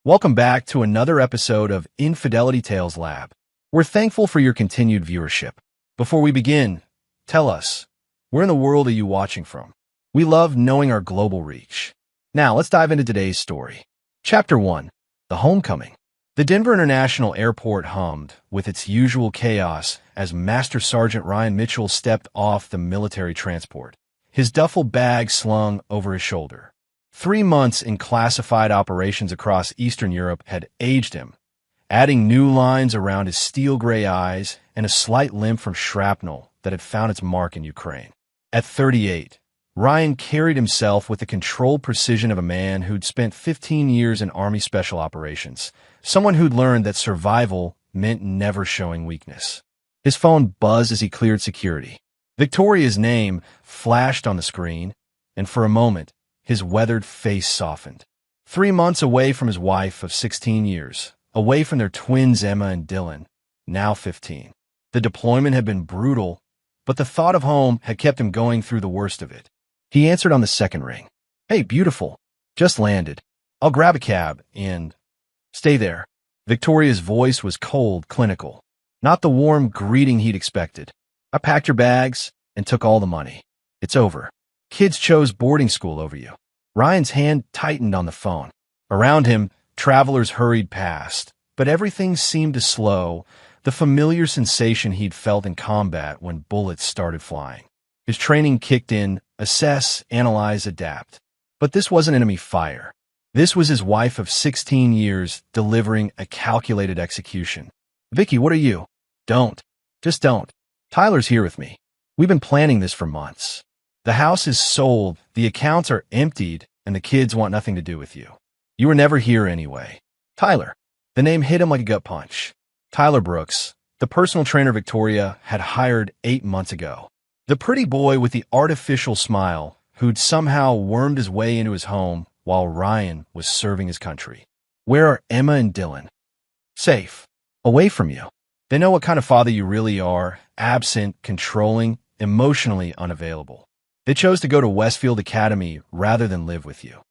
Welcome back to another episode of Infidelity Tales Lab. We're thankful for your continued viewership. Before we begin, tell us, where in the world are you watching from? We love knowing our global reach. Now, let's dive into today's story. Chapter 1. The Homecoming. The Denver International Airport hummed with its usual chaos as Master Sergeant Ryan Mitchell stepped off the military transport, his duffel bag slung over his shoulder. 3 months in classified operations across Eastern Europe had aged him, adding new lines around his steel-gray eyes and a slight limp from shrapnel that had found its mark in Ukraine. At 38, Ryan carried himself with the controlled precision of a man who'd spent 15 years in Army Special Operations, someone who'd learned that survival meant never showing weakness. His phone buzzed as he cleared security. Victoria's name flashed on the screen, and for a moment, his weathered face softened. 3 months away from his wife of 16 years, away from their twins Emma and Dylan, now 15. The deployment had been brutal, but the thought of home had kept him going through the worst of it. He answered on the second ring. "Hey, beautiful. Just landed. I'll grab a cab and stay there." Victoria's voice was cold, clinical, not the warm greeting he'd expected. "I packed your bags and took all the money. It's over. Kids chose boarding school over you." Ryan's hand tightened on the phone. Around him, travelers hurried past, but everything seemed to slow, the familiar sensation he'd felt in combat when bullets started flying. His training kicked in, assess, analyze, adapt. But this wasn't enemy fire. This was his wife of 16 years delivering a calculated execution. "Vicky, what are you?" "Don't. Just don't. Tyler's here with me. We've been planning this for months. The house is sold, the accounts are emptied, and the kids want nothing to do with you. You were never here anyway." "Tyler." The name hit him like a gut punch. Tyler Brooks, the personal trainer Victoria had hired 8 months ago. The pretty boy with the artificial smile who'd somehow wormed his way into his home while Ryan was serving his country. "Where are Emma and Dylan?" "Safe. Away from you. They know what kind of father you really are, absent, controlling, emotionally unavailable. They chose to go to Westfield Academy rather than live with you."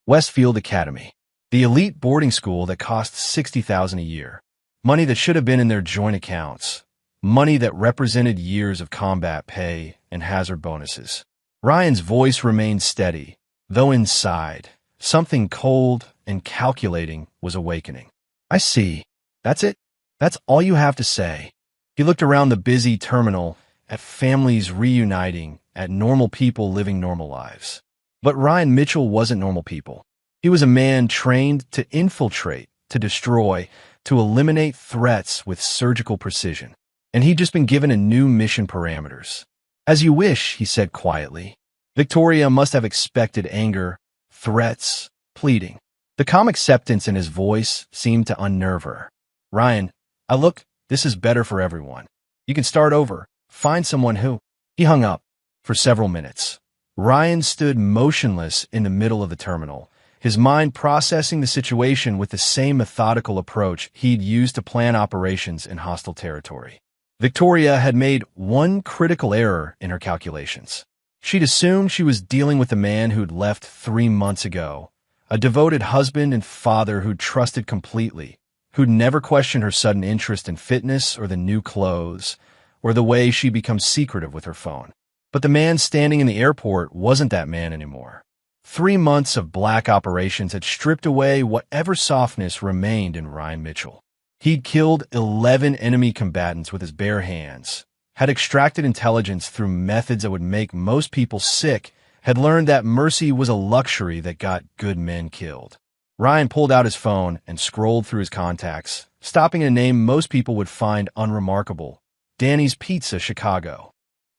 Westfield Academy, the elite boarding school that costs $60,000 a year. Money that should have been in their joint accounts. Money that represented years of combat pay and hazard bonuses. Ryan's voice remained steady, though inside, something cold and calculating was awakening. "I see. That's it? That's all you have to say?" He looked around the busy terminal, at families reuniting, at normal people living normal lives. But Ryan Mitchell wasn't normal people. He was a man trained to infiltrate, to destroy, to eliminate threats with surgical precision. And he'd just been given a new mission parameters. "As you wish," he said quietly. Victoria must have expected anger, threats, pleading. The calm acceptance in his voice seemed to unnerve her. "Ryan, this is better for everyone. You can start over, find someone who..." He hung up. For several minutes, Ryan stood motionless in the middle of the terminal, his mind processing the situation with the same methodical approach he'd used to plan operations in hostile territory. Victoria had made one critical error in her calculations. She'd assumed she was dealing with a man who'd left 3 months ago, a devoted husband and father who'd trusted completely, who'd never questioned her sudden interest in fitness or the new clothes, or the way she'd become secretive with her phone. But the man standing in the airport wasn't that man anymore. 3 months of black operations had stripped away whatever softness remained in Ryan Mitchell. He'd killed 11 enemy combatants with his bare hands, had extracted intelligence through methods that would make most people sick, had learned that mercy was a luxury that got good men killed. Ryan pulled out his phone and scrolled through his contacts, stopping at a name most people would find unremarkable: Danny's Pizza, Chicago.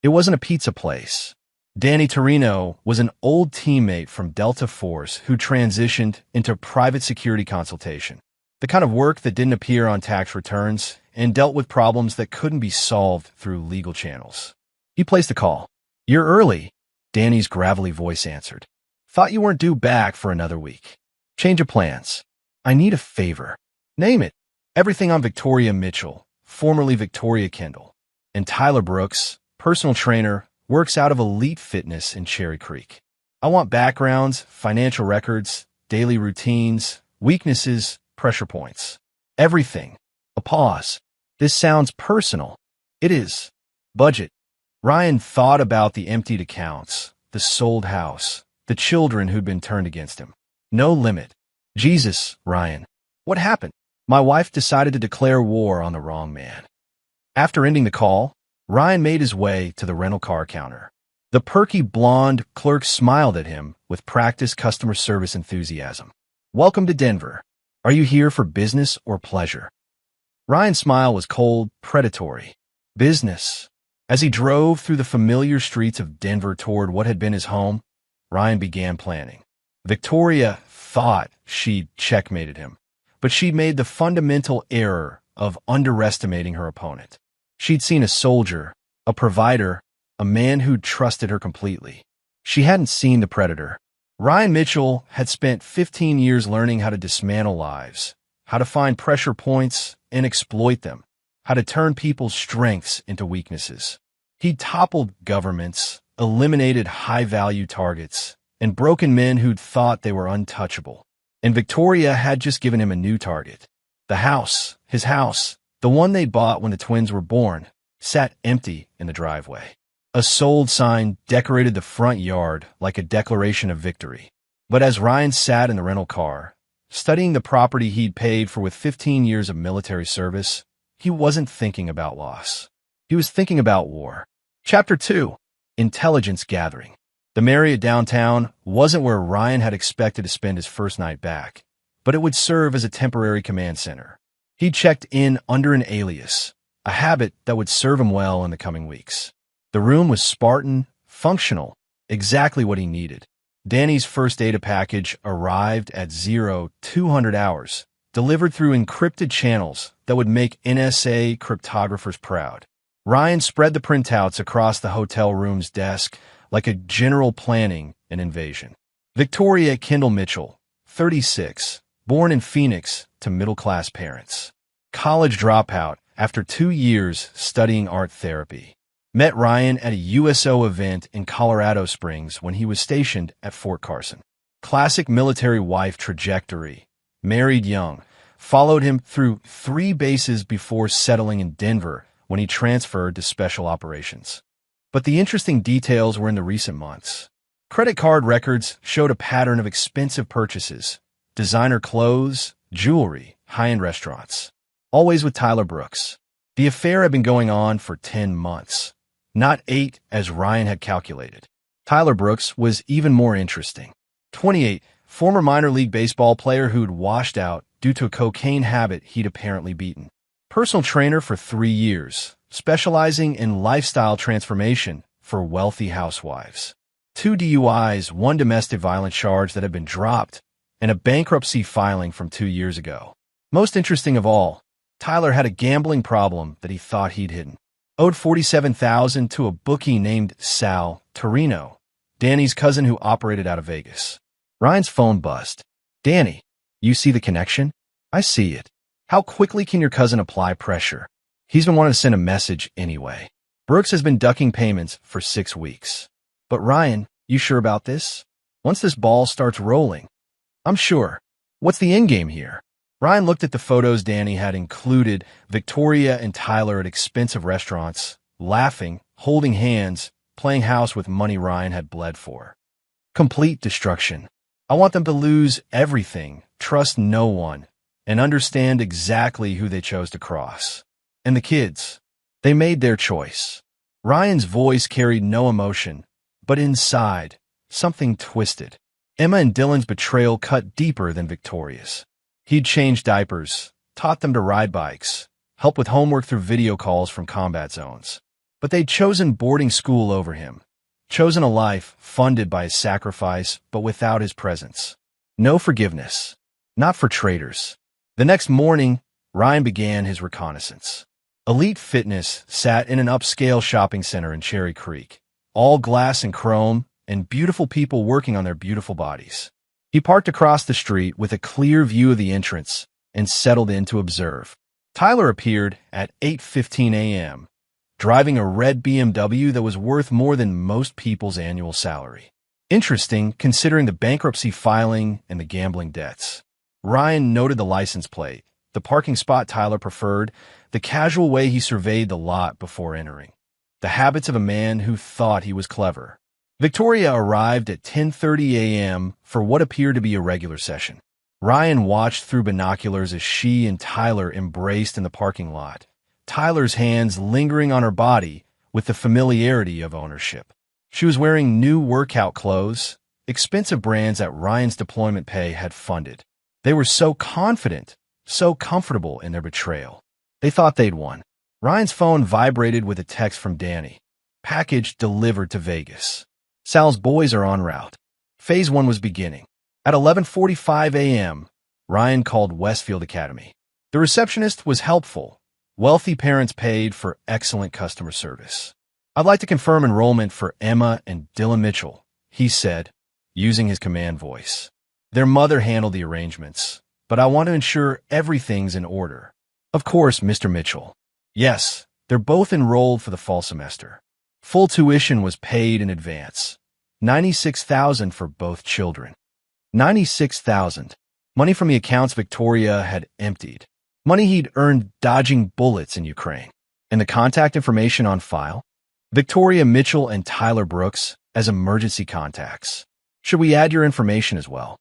It wasn't a pizza place. Danny Torino was an old teammate from Delta Force who transitioned into private security consultation, the kind of work that didn't appear on tax returns and dealt with problems that couldn't be solved through legal channels. He placed a call. "You're early," Danny's gravelly voice answered. "Thought you weren't due back for another week. Change of plans. I need a favor." "Name it." "Everything on Victoria Mitchell, formerly Victoria Kendall, and Tyler Brooks, personal trainer, works out of Elite Fitness in Cherry Creek. I want backgrounds, financial records, daily routines, Weaknesses, pressure points. Everything. A pause. This sounds personal. It is. Budget. Ryan thought about the emptied accounts, the sold house, the children who'd been turned against him. No limit. Jesus, Ryan. What happened? My wife decided to declare war on the wrong man. After ending the call, Ryan made his way to the rental car counter. The perky blonde clerk smiled at him with practiced customer service enthusiasm. Welcome to Denver. Are you here for business or pleasure? Ryan's smile was cold, predatory. Business. As he drove through the familiar streets of Denver toward what had been his home, Ryan began planning. Victoria thought she'd checkmated him, but she'd made the fundamental error of underestimating her opponent. She'd seen a soldier, a provider, a man who'd trusted her completely. She hadn't seen the predator. Ryan Mitchell had spent 15 years learning how to dismantle lives, how to find pressure points and exploit them, how to turn people's strengths into weaknesses. He'd toppled governments, eliminated high-value targets, and broken men who'd thought they were untouchable. And Victoria had just given him a new target. The house, his house, the one they'd bought when the twins were born, sat empty in the driveway. A sold sign decorated the front yard like a declaration of victory. But as Ryan sat in the rental car, studying the property he'd paid for with 15 years of military service, he wasn't thinking about loss. He was thinking about war. Chapter 2. Intelligence Gathering. The Marriott downtown wasn't where Ryan had expected to spend his first night back, but it would serve as a temporary command center. He checked in under an alias, a habit that would serve him well in the coming weeks. The room was Spartan, functional, exactly what he needed. Danny's first data package arrived at 0200 hours, delivered through encrypted channels that would make NSA cryptographers proud. Ryan spread the printouts across the hotel room's desk like a general planning an invasion. Victoria Kendall Mitchell, 36, born in Phoenix to middle-class parents. College dropout after 2 years studying art therapy. Met Ryan at a USO event in Colorado Springs when he was stationed at Fort Carson. Classic military wife trajectory. Married young. Followed him through 3 bases before settling in Denver when he transferred to special operations. But the interesting details were in the recent months. Credit card records showed a pattern of expensive purchases. Designer clothes, jewelry, high-end restaurants. Always with Tyler Brooks. The affair had been going on for 10 months. Not 8 as Ryan had calculated. Tyler Brooks was even more interesting. 28, former minor league baseball player who'd washed out due to a cocaine habit he'd apparently beaten. Personal trainer for 3 years, specializing in lifestyle transformation for wealthy housewives. 2 DUIs, 1 domestic violence charge that had been dropped, and a bankruptcy filing from 2 years ago. Most interesting of all, Tyler had a gambling problem that he thought he'd hidden. Owed $47,000 to a bookie named Sal Torino, Danny's cousin who operated out of Vegas. Ryan's phone buzzed. Danny, you see the connection? I see it. How quickly can your cousin apply pressure? He's been wanting to send a message anyway. Brooks has been ducking payments for 6 weeks. But Ryan, you sure about this? Once this ball starts rolling. I'm sure. What's the end game here? Ryan looked at the photos Danny had included Victoria and Tyler at expensive restaurants, laughing, holding hands, playing house with money Ryan had bled for. Complete destruction. I want them to lose everything, trust no one, and understand exactly who they chose to cross. And the kids. They made their choice. Ryan's voice carried no emotion, but inside, something twisted. Emma and Dylan's betrayal cut deeper than Victoria's. He'd changed diapers, taught them to ride bikes, helped with homework through video calls from combat zones. But they'd chosen boarding school over him, chosen a life funded by his sacrifice but without his presence. No forgiveness. Not for traitors. The next morning, Ryan began his reconnaissance. Elite Fitness sat in an upscale shopping center in Cherry Creek, all glass and chrome, and beautiful people working on their beautiful bodies. He parked across the street with a clear view of the entrance and settled in to observe. Tyler appeared at 8:15 a.m., driving a red BMW that was worth more than most people's annual salary. Interesting, considering the bankruptcy filing and the gambling debts. Ryan noted the license plate, the parking spot Tyler preferred, the casual way he surveyed the lot before entering. The habits of a man who thought he was clever. Victoria arrived at 10:30 a.m. for what appeared to be a regular session. Ryan watched through binoculars as she and Tyler embraced in the parking lot, Tyler's hands lingering on her body with the familiarity of ownership. She was wearing new workout clothes, expensive brands that Ryan's deployment pay had funded. They were so confident, so comfortable in their betrayal. They thought they'd won. Ryan's phone vibrated with a text from Danny. Package delivered to Vegas. Sal's boys are en route. Phase 1 was beginning. At 11:45 a.m., Ryan called Westfield Academy. The receptionist was helpful. Wealthy parents paid for excellent customer service. "I'd like to confirm enrollment for Emma and Dylan Mitchell," he said, using his command voice. "Their mother handled the arrangements, but I want to ensure everything's in order." "Of course, Mr. Mitchell." "Yes, they're both enrolled for the fall semester. Full tuition was paid in advance. $96,000 for both children." $96,000. Money from the accounts Victoria had emptied. Money he'd earned dodging bullets in Ukraine. And the contact information on file? Victoria Mitchell and Tyler Brooks as emergency contacts. "Should we add your information as well?"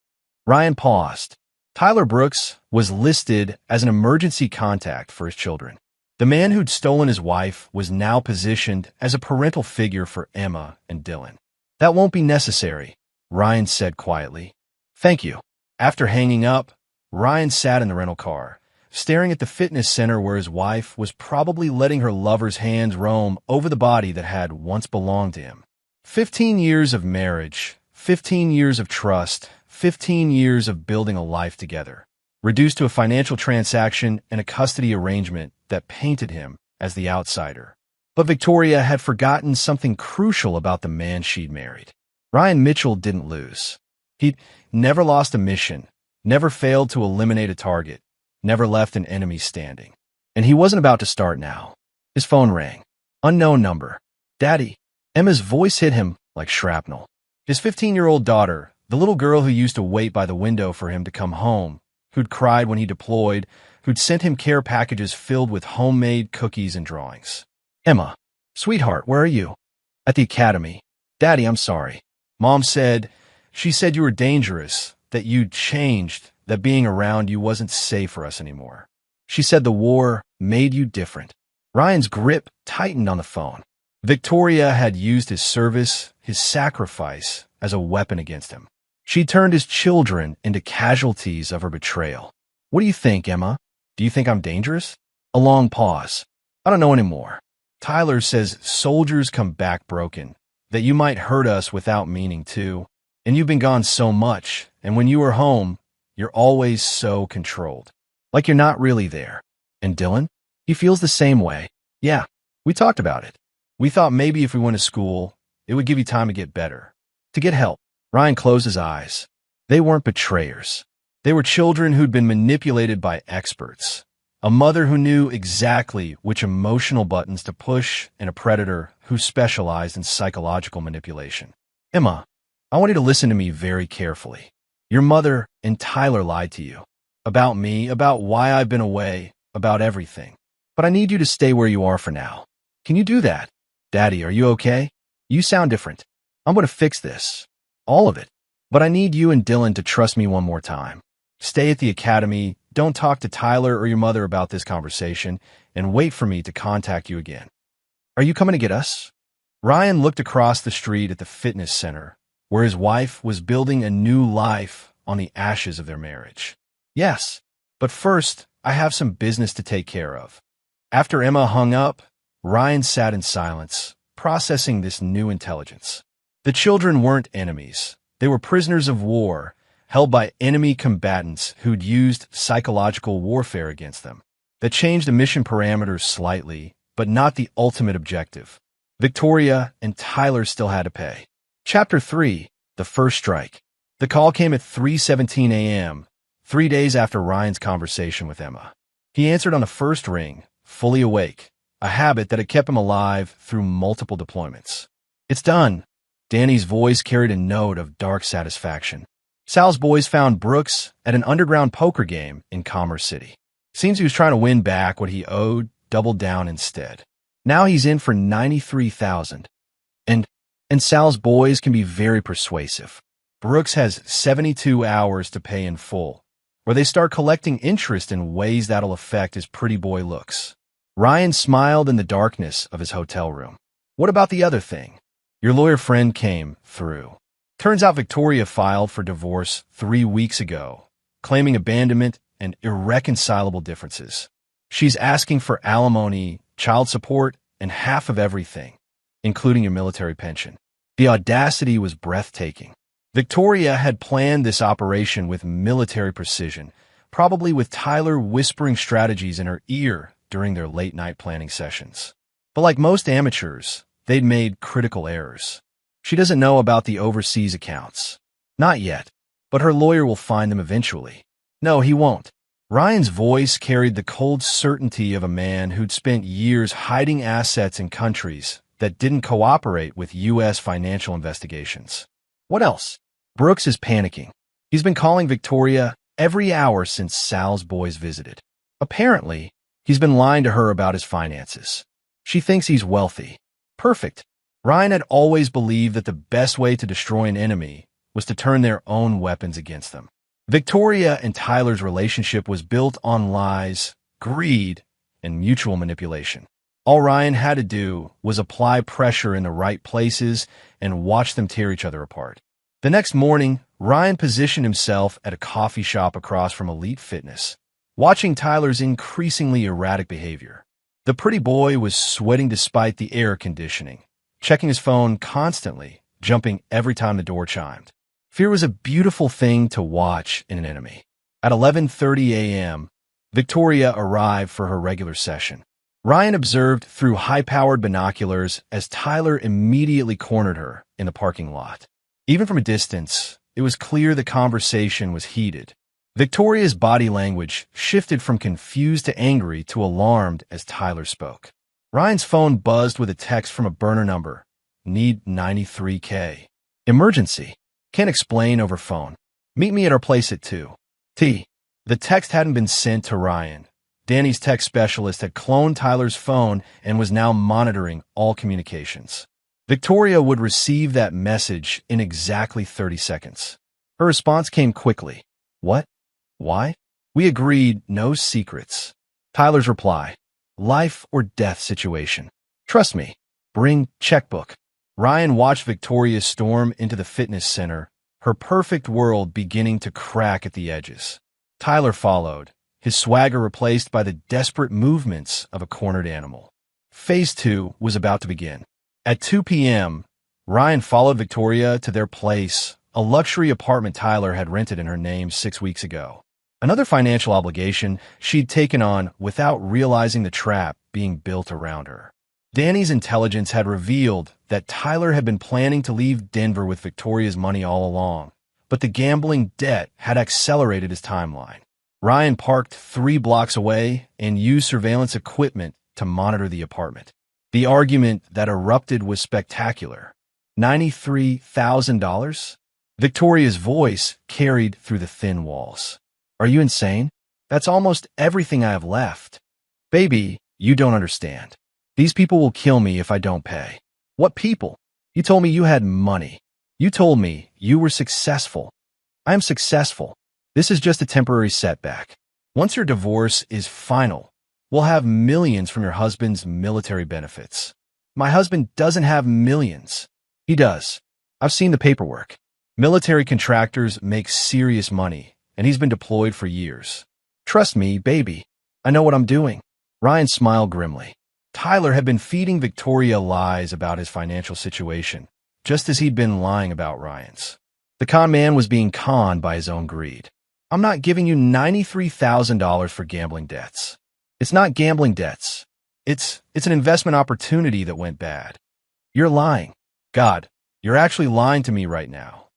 Ryan paused. Tyler Brooks was listed as an emergency contact for his children. The man who'd stolen his wife was now positioned as a parental figure for Emma and Dylan. "That won't be necessary," Ryan said quietly. "Thank you." After hanging up, Ryan sat in the rental car, staring at the fitness center where his wife was probably letting her lover's hands roam over the body that had once belonged to him. 15 years of marriage, 15 years of trust, 15 years of building a life together, reduced to a financial transaction and a custody arrangement that painted him as the outsider. But Victoria had forgotten something crucial about the man she'd married. Ryan Mitchell didn't lose. He'd never lost a mission, never failed to eliminate a target, never left an enemy standing. And he wasn't about to start now. His phone rang. Unknown number. "Daddy." Emma's voice hit him like shrapnel. His 15-year-old daughter, the little girl who used to wait by the window for him to come home, who'd cried when he deployed, who'd sent him care packages filled with homemade cookies and drawings. "Emma." "Sweetheart, where are you?" "At the academy." "Daddy, I'm sorry. Mom said, she said you were dangerous, that you'd changed, that being around you wasn't safe for us anymore. She said the war made you different." Ryan's grip tightened on the phone. Victoria had used his service, his sacrifice, as a weapon against him. She turned his children into casualties of her betrayal. "What do you think, Emma? Do you think I'm dangerous?" A long pause. "I don't know anymore. Tyler says soldiers come back broken, that you might hurt us without meaning to. And you've been gone so much, and when you are home, you're always so controlled. Like you're not really there." "And Dylan?" "He feels the same way." "Yeah, we talked about it. We thought maybe if we went to school, it would give you time to get better, to get help." Ryan closed his eyes. They weren't betrayers. They were children who'd been manipulated by experts. A mother who knew exactly which emotional buttons to push and a predator who specialized in psychological manipulation. "Emma, I want you to listen to me very carefully. Your mother and Tyler lied to you. About me, about why I've been away, about everything. But I need you to stay where you are for now. Can you do that?" "Daddy, are you okay? You sound different. I'm going to fix this. All of it. But I need you and Dylan to trust me one more time. Stay at the academy, don't talk to Tyler or your mother about this conversation, and wait for me to contact you again. Are you coming to get us?" Ryan looked across the street at the fitness center, where his wife was building a new life on the ashes of their marriage. "Yes, but first, I have some business to take care of." After Emma hung up, Ryan sat in silence, processing this new intelligence. The children weren't enemies. They were prisoners of war, held by enemy combatants who'd used psychological warfare against them. That changed the mission parameters slightly, but not the ultimate objective. Victoria and Tyler still had to pay. Chapter 3, The First Strike. The call came at 3:17 a.m., 3 days after Ryan's conversation with Emma. He answered on the first ring, fully awake, a habit that had kept him alive through multiple deployments. "It's done." Danny's voice carried a note of dark satisfaction. Sal's boys found Brooks at an underground poker game in Commerce City. Seems he was trying to win back what he owed, doubled down instead. Now he's in for $93,000. And Sal's boys can be very persuasive. Brooks has 72 hours to pay in full, or they start collecting interest in ways that'll affect his pretty boy looks. Ryan smiled in the darkness of his hotel room. What about the other thing? Your lawyer friend came through. Turns out Victoria filed for divorce 3 weeks ago, claiming abandonment and irreconcilable differences. She's asking for alimony, child support, and half of everything, including your military pension. The audacity was breathtaking. Victoria had planned this operation with military precision, probably with Tyler whispering strategies in her ear during their late-night planning sessions. But like most amateurs, they'd made critical errors. She doesn't know about the overseas accounts. Not yet, but her lawyer will find them eventually. No, he won't. Ryan's voice carried the cold certainty of a man who'd spent years hiding assets in countries that didn't cooperate with U.S. financial investigations. What else? Brooks is panicking. He's been calling Victoria every hour since Sal's boys visited. Apparently, he's been lying to her about his finances. She thinks he's wealthy. Perfect. Ryan had always believed that the best way to destroy an enemy was to turn their own weapons against them. Victoria and Tyler's relationship was built on lies, greed, and mutual manipulation. All Ryan had to do was apply pressure in the right places and watch them tear each other apart. The next morning, Ryan positioned himself at a coffee shop across from Elite Fitness, watching Tyler's increasingly erratic behavior. The pretty boy was sweating despite the air conditioning, checking his phone constantly, jumping every time the door chimed. Fear was a beautiful thing to watch in an enemy. At 11:30 a.m., Victoria arrived for her regular session. Ryan observed through high-powered binoculars as Tyler immediately cornered her in the parking lot. Even from a distance, it was clear the conversation was heated. Victoria's body language shifted from confused to angry to alarmed as Tyler spoke. Ryan's phone buzzed with a text from a burner number. Need $93K. Emergency. Can't explain over phone. Meet me at our place at 2. The text hadn't been sent to Ryan. Danny's tech specialist had cloned Tyler's phone and was now monitoring all communications. Victoria would receive that message in exactly 30 seconds. Her response came quickly. What? Why? We agreed no secrets. Tyler's reply. Life or death situation. Trust me. Bring checkbook. Ryan watched Victoria storm into the fitness center, her perfect world beginning to crack at the edges. Tyler followed, his swagger replaced by the desperate movements of a cornered animal. Phase 2 was about to begin. At 2 p.m., Ryan followed Victoria to their place, a luxury apartment Tyler had rented in her name 6 weeks ago. Another financial obligation she'd taken on without realizing the trap being built around her. Danny's intelligence had revealed that Tyler had been planning to leave Denver with Victoria's money all along, but the gambling debt had accelerated his timeline. Ryan parked 3 blocks away and used surveillance equipment to monitor the apartment. The argument that erupted was spectacular. $93,000? Victoria's voice carried through the thin walls. Are you insane? That's almost everything I have left. Baby, you don't understand. These people will kill me if I don't pay. What people? You told me you had money. You told me you were successful. I am successful. This is just a temporary setback. Once your divorce is final, we'll have millions from your husband's military benefits. My husband doesn't have millions. He does. I've seen the paperwork. Military contractors make serious money, and he's been deployed for years. Trust me, baby. I know what I'm doing. Ryan smiled grimly. Tyler had been feeding Victoria lies about his financial situation, just as he'd been lying about Ryan's. The con man was being conned by his own greed. I'm not giving you $93,000 for gambling debts. It's not gambling debts. It's an investment opportunity that went bad. You're lying. God, you're actually lying to me right now.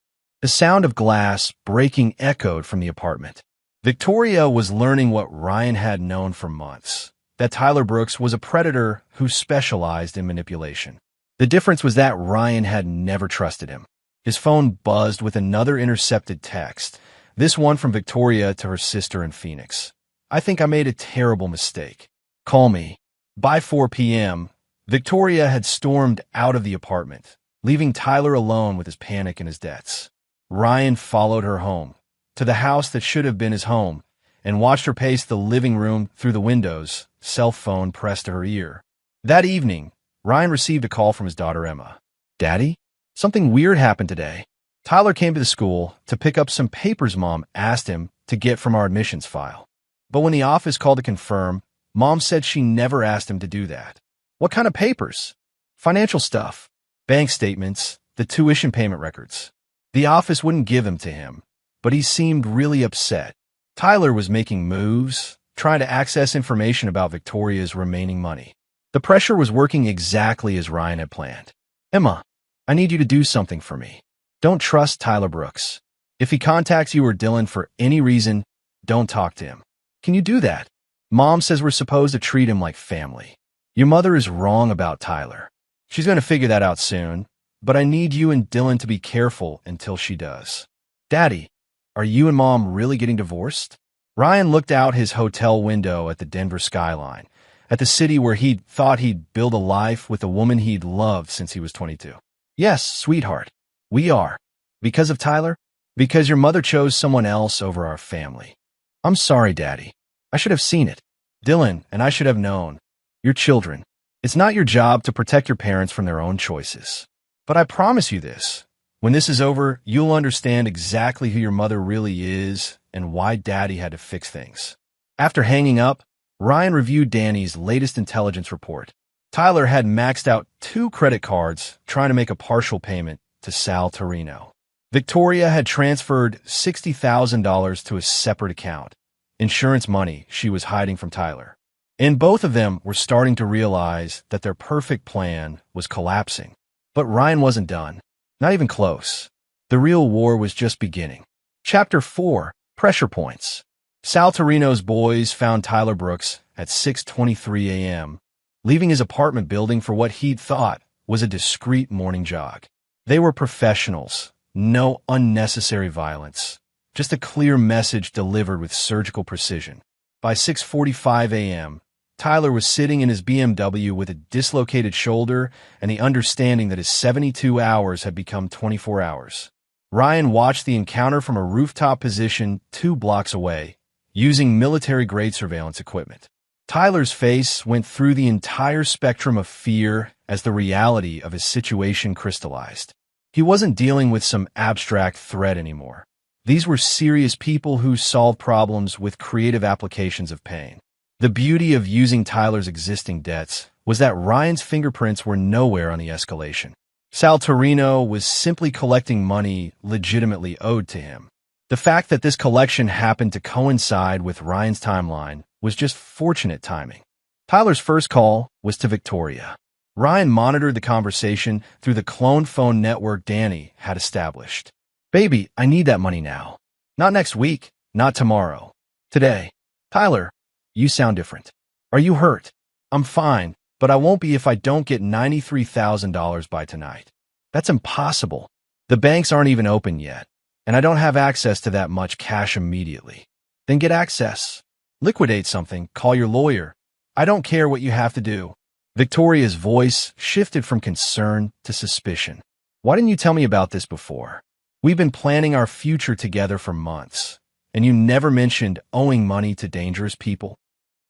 The sound of glass breaking echoed from the apartment. Victoria was learning what Ryan had known for months, that Tyler Brooks was a predator who specialized in manipulation. The difference was that Ryan had never trusted him. His phone buzzed with another intercepted text, this one from Victoria to her sister in Phoenix. I think I made a terrible mistake. Call me. By 4 p.m., Victoria had stormed out of the apartment, leaving Tyler alone with his panic and his debts. Ryan followed her home, to the house that should have been his home, and watched her pace the living room through the windows, cell phone pressed to her ear. That evening, Ryan received a call from his daughter Emma. Daddy? Something weird happened today. Tyler came to the school to pick up some papers Mom asked him to get from our admissions file. But when the office called to confirm, Mom said she never asked him to do that. What kind of papers? Financial stuff. Bank statements, the tuition payment records. The office wouldn't give them to him, but he seemed really upset. Tyler was making moves, trying to access information about Victoria's remaining money. The pressure was working exactly as Ryan had planned. Emma, I need you to do something for me. Don't trust Tyler Brooks. If he contacts you or Dylan for any reason, don't talk to him. Can you do that? Mom says we're supposed to treat him like family. Your mother is wrong about Tyler. She's going to figure that out soon, but I need you and Dylan to be careful until she does. Daddy, are you and Mom really getting divorced? Ryan looked out his hotel window at the Denver skyline, at the city where he'd thought he'd build a life with a woman he'd loved since he was 22. Yes, sweetheart, we are. Because of Tyler? Because your mother chose someone else over our family. I'm sorry, Daddy. I should have seen it. Dylan and I should have known. You're children. It's not your job to protect your parents from their own choices. But I promise you this. When this is over, you'll understand exactly who your mother really is and why Daddy had to fix things. After hanging up, Ryan reviewed Danny's latest intelligence report. Tyler had maxed out 2 credit cards trying to make a partial payment to Sal Torino. Victoria had transferred $60,000 to a separate account, insurance money she was hiding from Tyler. And both of them were starting to realize that their perfect plan was collapsing. But Ryan wasn't done. Not even close. The real war was just beginning. Chapter 4, Pressure Points. Sal Torino's boys found Tyler Brooks at 6:23 a.m., leaving his apartment building for what he'd thought was a discreet morning jog. They were professionals. No unnecessary violence. Just a clear message delivered with surgical precision. By 6:45 a.m., Tyler was sitting in his BMW with a dislocated shoulder and the understanding that his 72 hours had become 24 hours. Ryan watched the encounter from a rooftop position 2 blocks away, using military-grade surveillance equipment. Tyler's face went through the entire spectrum of fear as the reality of his situation crystallized. He wasn't dealing with some abstract threat anymore. These were serious people who solved problems with creative applications of pain. The beauty of using Tyler's existing debts was that Ryan's fingerprints were nowhere on the escalation. Sal Torino was simply collecting money legitimately owed to him. The fact that this collection happened to coincide with Ryan's timeline was just fortunate timing. Tyler's first call was to Victoria. Ryan monitored the conversation through the clone phone network Danny had established. Baby, I need that money now. Not next week, not tomorrow. Today. Tyler, you sound different. Are you hurt? I'm fine, but I won't be if I don't get $93,000 by tonight. That's impossible. The banks aren't even open yet, and I don't have access to that much cash immediately. Then get access. Liquidate something, call your lawyer. I don't care what you have to do. Victoria's voice shifted from concern to suspicion. Why didn't you tell me about this before? We've been planning our future together for months, and you never mentioned owing money to dangerous people.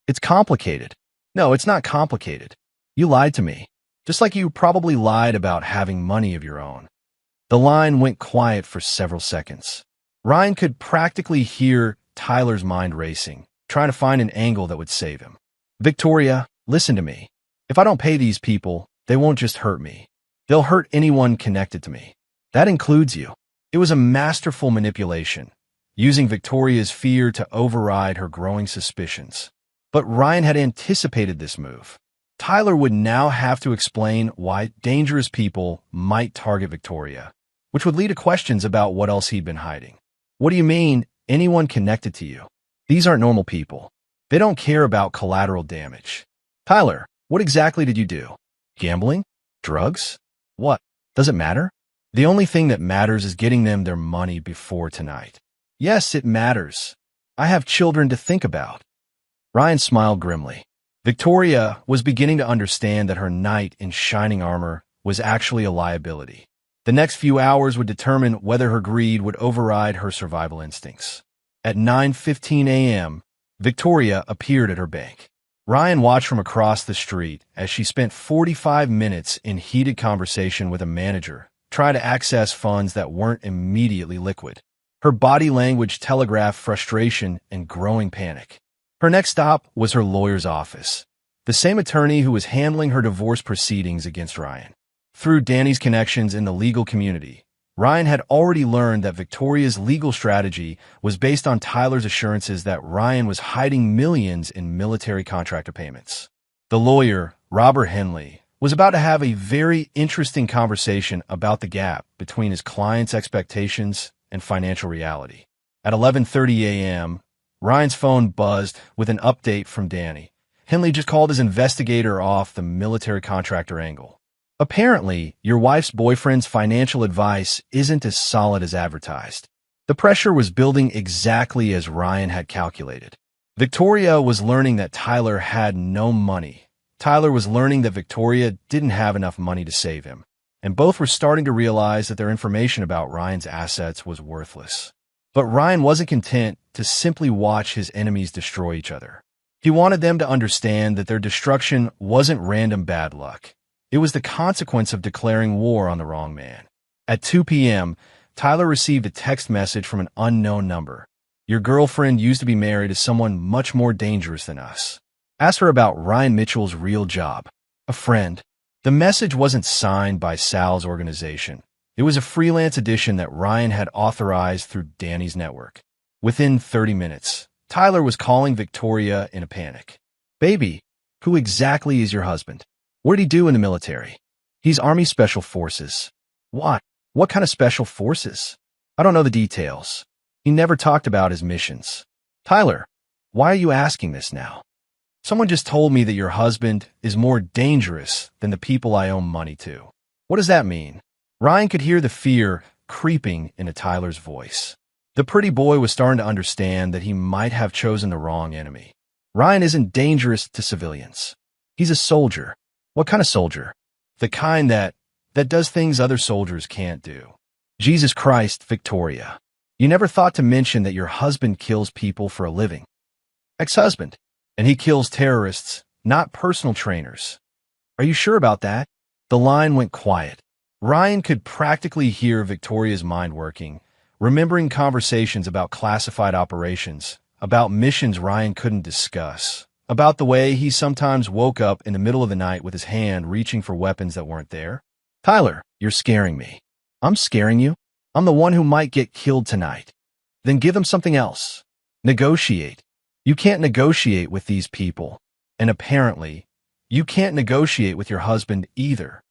It's complicated. No, it's not complicated. You lied to me, just like you probably lied about having money of your own. The line went quiet for several seconds. Ryan could practically hear Tyler's mind racing, trying to find an angle that would save him. Victoria, listen to me. If I don't pay these people, they won't just hurt me. They'll hurt anyone connected to me. That includes you. It was a masterful manipulation, using Victoria's fear to override her growing suspicions. But Ryan had anticipated this move. Tyler would now have to explain why dangerous people might target Victoria, which would lead to questions about what else he'd been hiding. What do you mean, anyone connected to you? These aren't normal people. They don't care about collateral damage. Tyler, what exactly did you do? Gambling? Drugs? What? Does it matter? The only thing that matters is getting them their money before tonight. Yes, it matters. I have children to think about. Ryan smiled grimly. Victoria was beginning to understand that her knight in shining armor was actually a liability. The next few hours would determine whether her greed would override her survival instincts. At 9:15 a.m., Victoria appeared at her bank. Ryan watched from across the street as she spent 45 minutes in heated conversation with a manager, trying to access funds that weren't immediately liquid. Her body language telegraphed frustration and growing panic. Her next stop was her lawyer's office, the same attorney who was handling her divorce proceedings against Ryan. Through Danny's connections in the legal community, Ryan had already learned that Victoria's legal strategy was based on Tyler's assurances that Ryan was hiding millions in military contractor payments. The lawyer, Robert Henley, was about to have a very interesting conversation about the gap between his client's expectations and financial reality. At 11:30 a.m., Ryan's phone buzzed with an update from Danny. Henley just called his investigator off the military contractor angle. Apparently, your wife's boyfriend's financial advice isn't as solid as advertised. The pressure was building exactly as Ryan had calculated. Victoria was learning that Tyler had no money. Tyler was learning that Victoria didn't have enough money to save him, and both were starting to realize that their information about Ryan's assets was worthless. But Ryan wasn't content to simply watch his enemies destroy each other. He wanted them to understand that their destruction wasn't random bad luck. It was the consequence of declaring war on the wrong man. At 2 p.m., Tyler received a text message from an unknown number. Your girlfriend used to be married to someone much more dangerous than us. Ask her about Ryan Mitchell's real job. A friend. The message wasn't signed by Sal's organization. It was a freelance edition that Ryan had authorized through Danny's network. Within 30 minutes, Tyler was calling Victoria in a panic. Baby, who exactly is your husband? What'd he do in the military? He's Army Special Forces. What? What kind of special forces? I don't know the details. He never talked about his missions. Tyler, why are you asking this now? Someone just told me that your husband is more dangerous than the people I owe money to. What does that mean? Ryan could hear the fear creeping into Tyler's voice. The pretty boy was starting to understand that he might have chosen the wrong enemy. Ryan isn't dangerous to civilians. He's a soldier. What kind of soldier? The kind that does things other soldiers can't do. Jesus Christ, Victoria. You never thought to mention that your husband kills people for a living. Ex-husband. And he kills terrorists, not personal trainers. Are you sure about that? The line went quiet. Ryan could practically hear Victoria's mind working, remembering conversations about classified operations, about missions Ryan couldn't discuss, about the way he sometimes woke up in the middle of the night with his hand reaching for weapons that weren't there. Tyler, you're scaring me. I'm scaring you? I'm the one who might get killed tonight. Then give them something else. Negotiate. You can't negotiate with these people. And apparently, you can't negotiate with your husband either.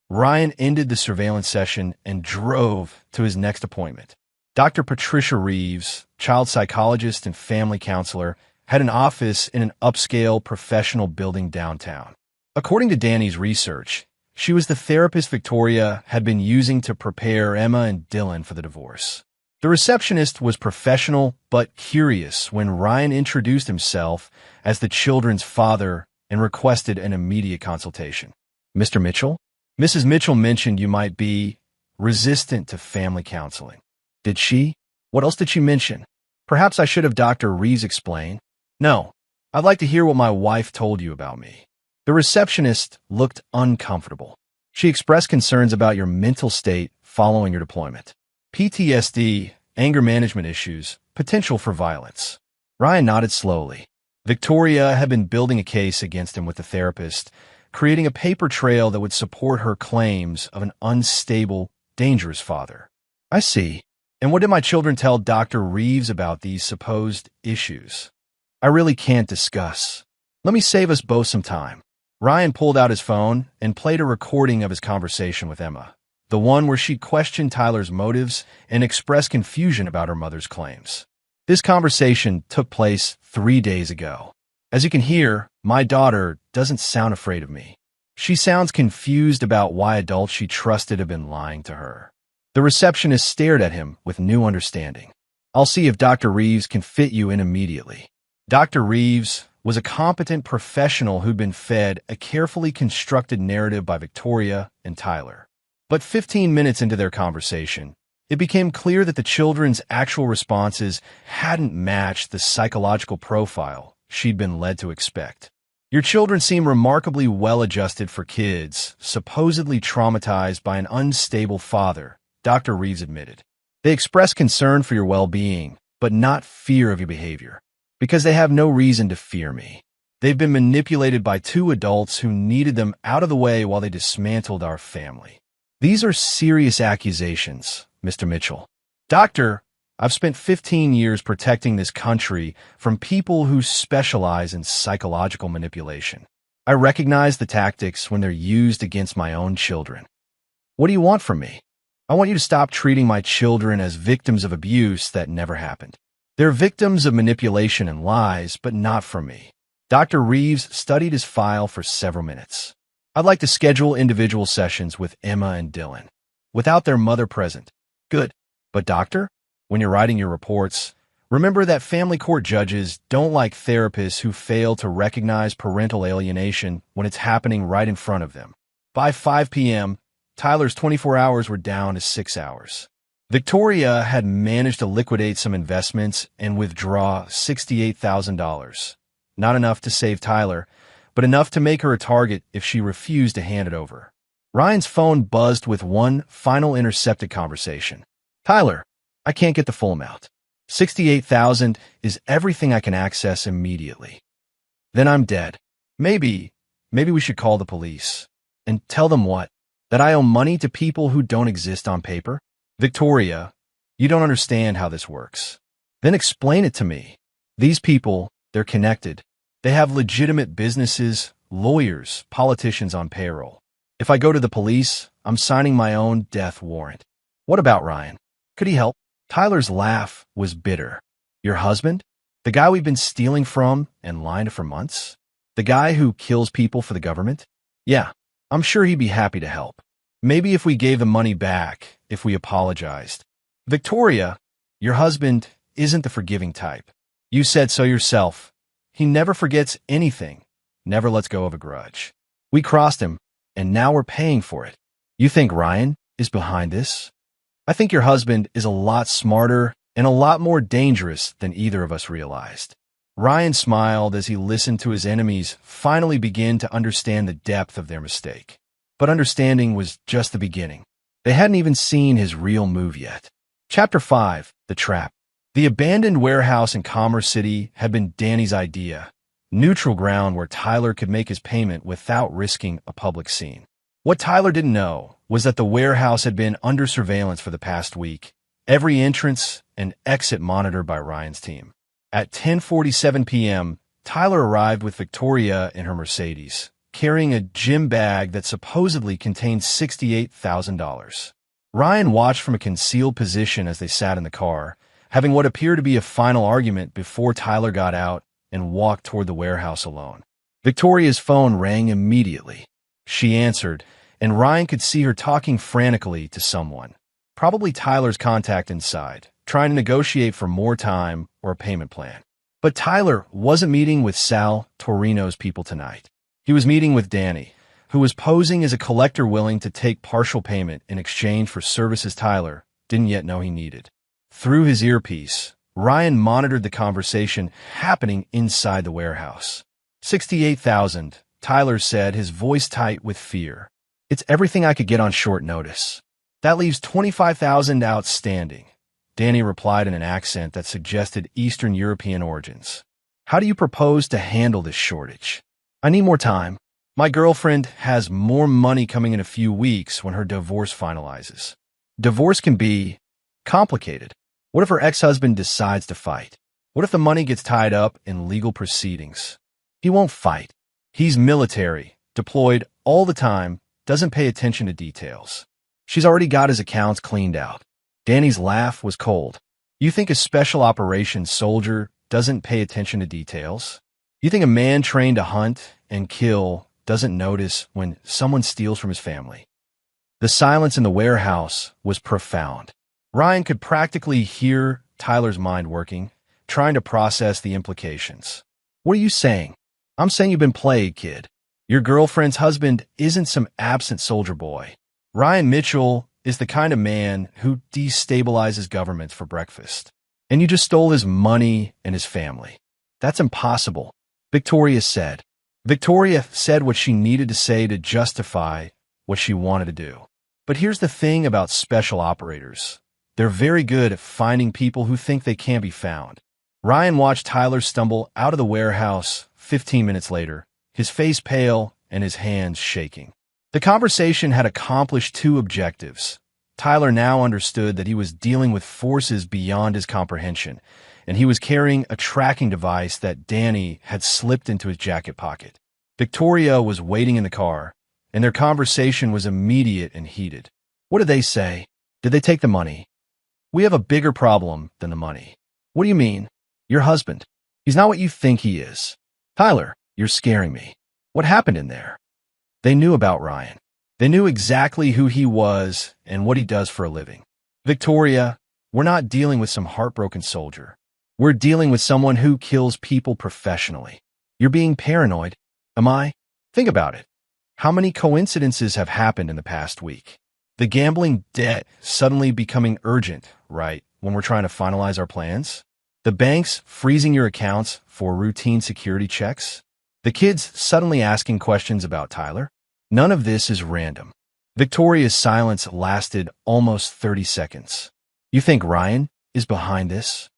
Ryan ended the surveillance session and drove to his next appointment. Dr. Patricia Reeves, child psychologist and family counselor, had an office in an upscale professional building downtown. According to Danny's research, she was the therapist Victoria had been using to prepare Emma and Dylan for the divorce. The receptionist was professional but curious when Ryan introduced himself as the children's father and requested an immediate consultation. Mr. Mitchell? Mrs. Mitchell mentioned you might be resistant to family counseling. Did she? What else did she mention? Perhaps I should have Dr. Reeves explain. No, I'd like to hear what my wife told you about me. The receptionist looked uncomfortable. She expressed concerns about your mental state following your deployment. PTSD, anger management issues, potential for violence. Ryan nodded slowly. Victoria had been building a case against him with the therapist, creating a paper trail that would support her claims of an unstable, dangerous father. I see. And what did my children tell Dr. Reeves about these supposed issues? I really can't discuss. Let me save us both some time. Ryan pulled out his phone and played a recording of his conversation with Emma, the one where she questioned Tyler's motives and expressed confusion about her mother's claims. This conversation took place 3 days ago. As you can hear, my daughter doesn't sound afraid of me. She sounds confused about why adults she trusted have been lying to her. The receptionist stared at him with new understanding. I'll see if Dr. Reeves can fit you in immediately. Dr. Reeves was a competent professional who'd been fed a carefully constructed narrative by Victoria and Tyler. But 15 minutes into their conversation, it became clear that the children's actual responses hadn't matched the psychological profile she'd been led to expect. Your children seem remarkably well-adjusted for kids, supposedly traumatized by an unstable father, Dr. Reeves admitted. They express concern for your well-being, but not fear of your behavior, because they have no reason to fear me. They've been manipulated by two adults who needed them out of the way while they dismantled our family. These are serious accusations, Mr. Mitchell. Doctor, I've spent 15 years protecting this country from people who specialize in psychological manipulation. I recognize the tactics when they're used against my own children. What do you want from me? I want you to stop treating my children as victims of abuse that never happened. They're victims of manipulation and lies, but not from me. Dr. Reeves studied his file for several minutes. I'd like to schedule individual sessions with Emma and Dylan, without their mother present. Good. But doctor, when you're writing your reports, remember that family court judges don't like therapists who fail to recognize parental alienation when it's happening right in front of them. By 5 p.m., Tyler's 24 hours were down to 6 hours. Victoria had managed to liquidate some investments and withdraw $68,000. Not enough to save Tyler, but enough to make her a target if she refused to hand it over. Ryan's phone buzzed with one final intercepted conversation. Tyler, I can't get the full amount. $68,000 is everything I can access immediately. Then I'm dead. Maybe we should call the police. And tell them what? That I owe money to people who don't exist on paper? Victoria, you don't understand how this works. Then explain it to me. These people, they're connected. They have legitimate businesses, lawyers, politicians on payroll. If I go to the police, I'm signing my own death warrant. What about Ryan? Could he help? Tyler's laugh was bitter. Your husband? The guy we've been stealing from and lying to for months? The guy who kills people for the government? Yeah, I'm sure he'd be happy to help. Maybe if we gave the money back, if we apologized. Victoria, your husband isn't the forgiving type. You said so yourself. He never forgets anything, never lets go of a grudge. We crossed him, and now we're paying for it. You think Ryan is behind this? I think your husband is a lot smarter and a lot more dangerous than either of us realized. Ryan smiled as he listened to his enemies finally begin to understand the depth of their mistake. But understanding was just the beginning. They hadn't even seen his real move yet. Chapter 5, The Trap. The abandoned warehouse in Commerce City had been Danny's idea, neutral ground where Tyler could make his payment without risking a public scene. What Tyler didn't know was that the warehouse had been under surveillance for the past week, every entrance and exit monitored by Ryan's team. At 10:47 p.m., Tyler arrived with Victoria in her Mercedes, carrying a gym bag that supposedly contained $68,000. Ryan watched from a concealed position as they sat in the car, having what appeared to be a final argument before Tyler got out and walked toward the warehouse alone. Victoria's phone rang immediately. She answered, and Ryan could see her talking frantically to someone, probably Tyler's contact inside, trying to negotiate for more time or a payment plan. But Tyler wasn't meeting with Sal Torino's people tonight. He was meeting with Danny, who was posing as a collector willing to take partial payment in exchange for services Tyler didn't yet know he needed. Through his earpiece, Ryan monitored the conversation happening inside the warehouse. $68,000, Tyler said, his voice tight with fear. It's everything I could get on short notice. That leaves $25,000 outstanding, Danny replied in an accent that suggested Eastern European origins. How do you propose to handle this shortage? I need more time. My girlfriend has more money coming in a few weeks when her divorce finalizes. Divorce can be complicated. What if her ex-husband decides to fight? What if the money gets tied up in legal proceedings? He won't fight. He's military, deployed all the time, doesn't pay attention to details. She's already got his accounts cleaned out. Danny's laugh was cold. You think a special operations soldier doesn't pay attention to details? You think a man trained to hunt and kill doesn't notice when someone steals from his family? The silence in the warehouse was profound. Ryan could practically hear Tyler's mind working, trying to process the implications. What are you saying? I'm saying you've been played, kid. Your girlfriend's husband isn't some absent soldier boy. Ryan Mitchell is the kind of man who destabilizes governments for breakfast. And you just stole his money and his family. That's impossible, Victoria said. Victoria said what she needed to say to justify what she wanted to do. But here's the thing about special operators. They're very good at finding people who think they can't be found. Ryan watched Tyler stumble out of the warehouse 15 minutes later, his face pale and his hands shaking. The conversation had accomplished two objectives. Tyler now understood that he was dealing with forces beyond his comprehension, and he was carrying a tracking device that Danny had slipped into his jacket pocket. Victoria was waiting in the car, and their conversation was immediate and heated. What did they say? Did they take the money? We have a bigger problem than the money. What do you mean? Your husband. He's not what you think he is. Tyler, you're scaring me. What happened in there? They knew about Ryan. They knew exactly who he was and what he does for a living. Victoria, we're not dealing with some heartbroken soldier. We're dealing with someone who kills people professionally. You're being paranoid. Am I? Think about it. How many coincidences have happened in the past week? The gambling debt suddenly becoming urgent, right, when we're trying to finalize our plans? The banks freezing your accounts for routine security checks? The kids suddenly asking questions about Tyler? None of this is random. Victoria's silence lasted almost 30 seconds. You think Ryan is behind this?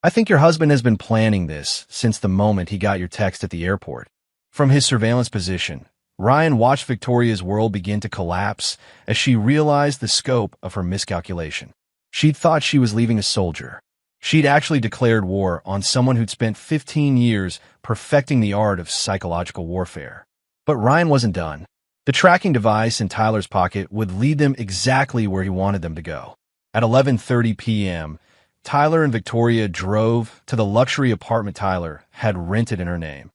I think your husband has been planning this since the moment he got your text at the airport. From his surveillance position, Ryan watched Victoria's world begin to collapse as she realized the scope of her miscalculation. She'd thought she was leaving a soldier. She'd actually declared war on someone who'd spent 15 years perfecting the art of psychological warfare. But Ryan wasn't done. The tracking device in Tyler's pocket would lead them exactly where he wanted them to go. At 11:30 p.m., Tyler and Victoria drove to the luxury apartment Tyler had rented in her name,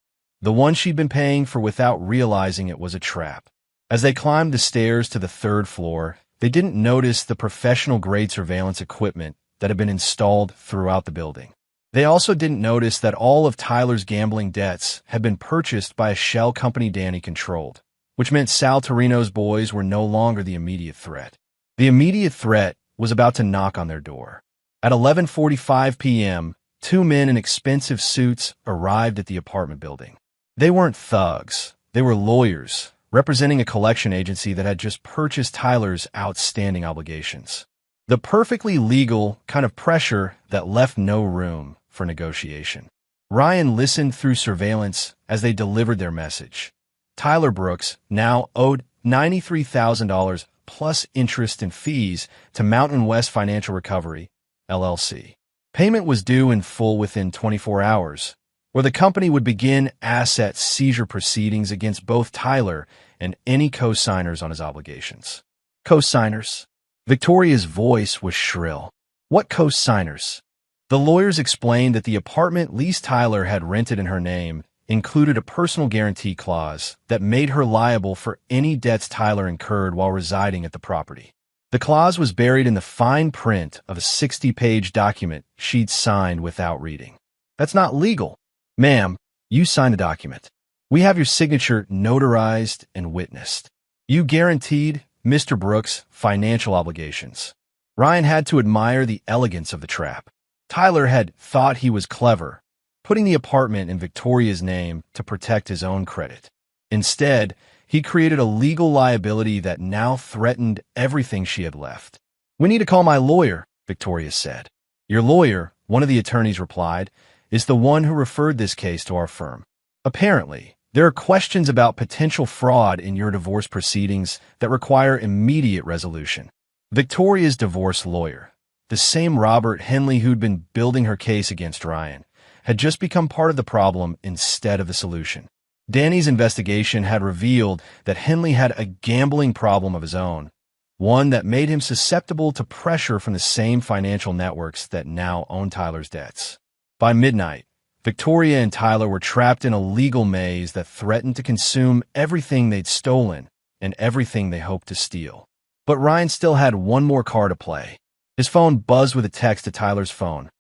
the one she'd been paying for without realizing it was a trap. As they climbed the stairs to the third floor, they didn't notice the professional-grade surveillance equipment that had been installed throughout the building. They also didn't notice that all of Tyler's gambling debts had been purchased by a shell company Danny controlled, which meant Sal Torino's boys were no longer the immediate threat. The immediate threat was about to knock on their door. At 11:45 p.m., two men in expensive suits arrived at the apartment building. They weren't thugs. They were lawyers, representing a collection agency that had just purchased Tyler's outstanding obligations. The perfectly legal kind of pressure that left no room for negotiation. Ryan listened through surveillance as they delivered their message. Tyler Brooks now owed $93,000 plus interest and fees to Mountain West Financial Recovery, LLC. Payment was due in full within 24 hours, where the company would begin asset seizure proceedings against both Tyler and any co-signers on his obligations. Co-signers? Victoria's voice was shrill. What co-signers? The lawyers explained that the apartment lease Tyler had rented in her name included a personal guarantee clause that made her liable for any debts Tyler incurred while residing at the property. The clause was buried in the fine print of a 60-page document she'd signed without reading. That's not legal. Ma'am, you signed a document. We have your signature notarized and witnessed. You guaranteed Mr. Brooks' financial obligations. Ryan had to admire the elegance of the trap. Tyler had thought he was clever, putting the apartment in Victoria's name to protect his own credit. Instead, he created a legal liability that now threatened everything she had left. We need to call my lawyer, Victoria said. Your lawyer, one of the attorneys replied, is the one who referred this case to our firm. Apparently, there are questions about potential fraud in your divorce proceedings that require immediate resolution. Victoria's divorce lawyer, the same Robert Henley who'd been building her case against Ryan, had just become part of the problem instead of the solution. Danny's investigation had revealed that Henley had a gambling problem of his own, one that made him susceptible to pressure from the same financial networks that now own Tyler's debts. By midnight, Victoria and Tyler were trapped in a legal maze that threatened to consume everything they'd stolen and everything they hoped to steal. But Ryan still had one more card to play. His phone buzzed with a text to Tyler's phone.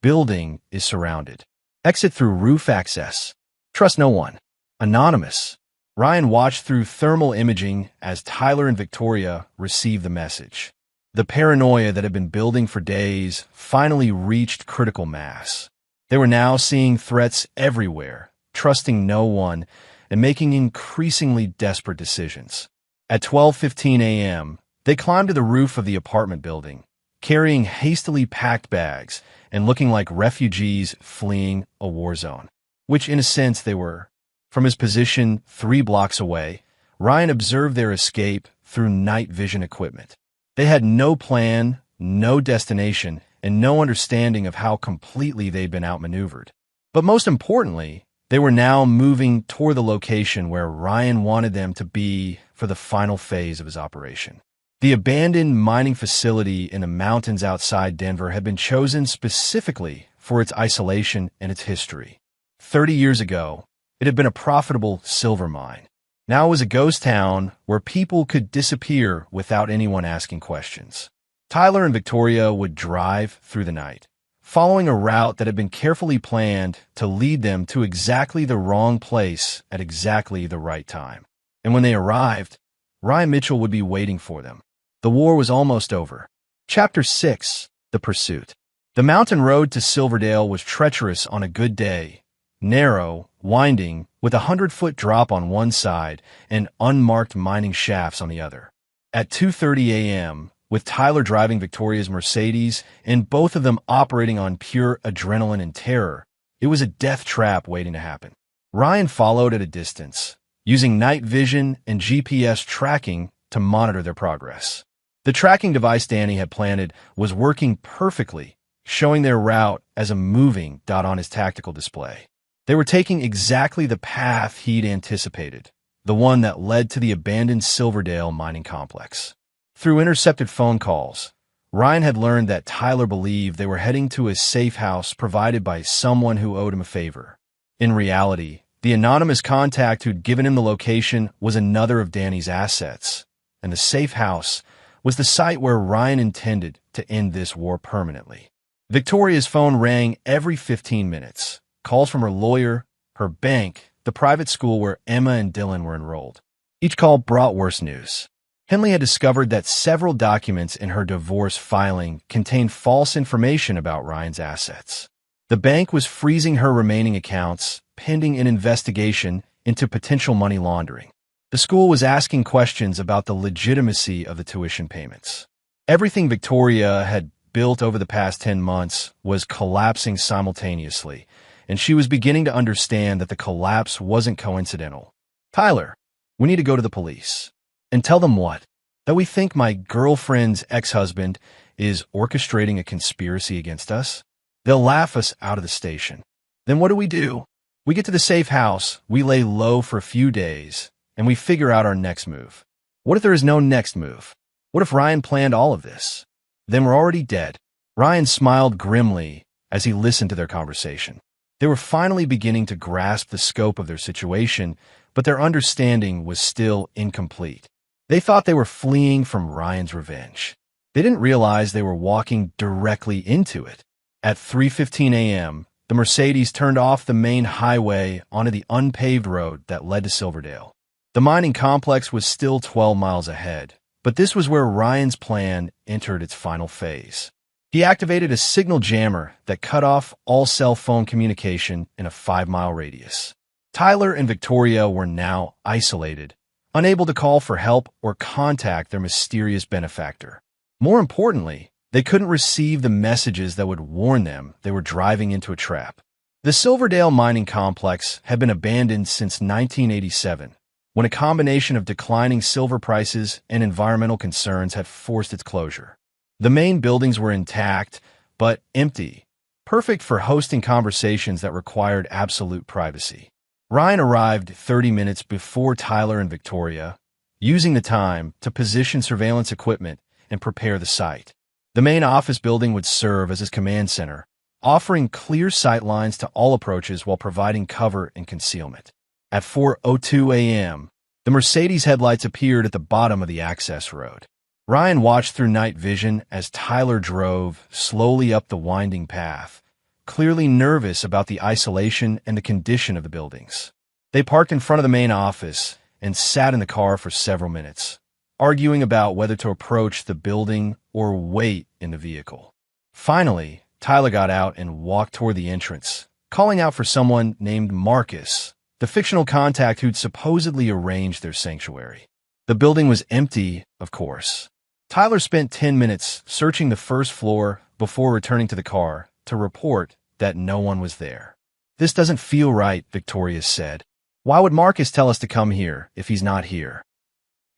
Building is surrounded. Exit through roof access. Trust no one. Anonymous. Ryan watched through thermal imaging as Tyler and Victoria received the message. The paranoia that had been building for days finally reached critical mass. They were now seeing threats everywhere, trusting no one, and making increasingly desperate decisions. At 12:15 a.m., they climbed to the roof of the apartment building, carrying hastily packed bags and looking like refugees fleeing a war zone, which in a sense they were. From his position 3 blocks away, Ryan observed their escape through night vision equipment. They had no plan, no destination, and no understanding of how completely they'd been outmaneuvered. But most importantly, they were now moving toward the location where Ryan wanted them to be for the final phase of his operation. The abandoned mining facility in the mountains outside Denver had been chosen specifically for its isolation and its history. 30 years ago, it had been a profitable silver mine. Now it was a ghost town where people could disappear without anyone asking questions. Tyler and Victoria would drive through the night, following a route that had been carefully planned to lead them to exactly the wrong place at exactly the right time. And when they arrived, Ryan Mitchell would be waiting for them. The war was almost over. Chapter 6: The Pursuit. The mountain road to Silverdale was treacherous on a good day, narrow, winding, with a 100-foot drop on one side and unmarked mining shafts on the other. At 2:30 a.m., with Tyler driving Victoria's Mercedes and both of them operating on pure adrenaline and terror, it was a death trap waiting to happen. Ryan followed at a distance, using night vision and GPS tracking to monitor their progress. The tracking device Danny had planted was working perfectly, showing their route as a moving dot on his tactical display. They were taking exactly the path he'd anticipated, the one that led to the abandoned Silverdale mining complex. Through intercepted phone calls, Ryan had learned that Tyler believed they were heading to a safe house provided by someone who owed him a favor. In reality, the anonymous contact who'd given him the location was another of Danny's assets, and the safe house was the site where Ryan intended to end this war permanently. Victoria's phone rang every 15 minutes. Calls from her lawyer, her bank, the private school where Emma and Dylan were enrolled. Each call brought worse news. Henley had discovered that several documents in her divorce filing contained false information about Ryan's assets. The bank was freezing her remaining accounts, pending an investigation into potential money laundering. The school was asking questions about the legitimacy of the tuition payments. Everything Victoria had built over the past 10 months was collapsing simultaneously, and she was beginning to understand that the collapse wasn't coincidental. Tyler, we need to go to the police. And tell them what? That we think my girlfriend's ex-husband is orchestrating a conspiracy against us? They'll laugh us out of the station. Then what do? We get to the safe house, we lay low for a few days, and we figure out our next move. What if there is no next move? What if Ryan planned all of this? Then we're already dead. Ryan smiled grimly as he listened to their conversation. They were finally beginning to grasp the scope of their situation, but their understanding was still incomplete. They thought they were fleeing from Ryan's revenge. They didn't realize they were walking directly into it. At 3:15 a.m., the Mercedes turned off the main highway onto the unpaved road that led to Silverdale. The mining complex was still 12 miles ahead, but this was where Ryan's plan entered its final phase. He activated a signal jammer that cut off all cell phone communication in a 5-mile radius. Tyler and Victoria were now isolated, unable to call for help or contact their mysterious benefactor. More importantly, they couldn't receive the messages that would warn them they were driving into a trap. The Silverdale mining complex had been abandoned since 1987, when a combination of declining silver prices and environmental concerns had forced its closure. The main buildings were intact, but empty, perfect for hosting conversations that required absolute privacy. Ryan arrived 30 minutes before Tyler and Victoria, using the time to position surveillance equipment and prepare the site. The main office building would serve as his command center, offering clear sight lines to all approaches while providing cover and concealment. At 4:02 a.m., the Mercedes headlights appeared at the bottom of the access road. Ryan watched through night vision as Tyler drove slowly up the winding path, clearly nervous about the isolation and the condition of the buildings. They parked in front of the main office and sat in the car for several minutes, arguing about whether to approach the building or wait in the vehicle. Finally, Tyler got out and walked toward the entrance, calling out for someone named Marcus, the fictional contact who'd supposedly arranged their sanctuary. The building was empty, of course. Tyler spent 10 minutes searching the first floor before returning to the car to report that no one was there. "This doesn't feel right," Victoria said. "Why would Marcus tell us to come here if he's not here?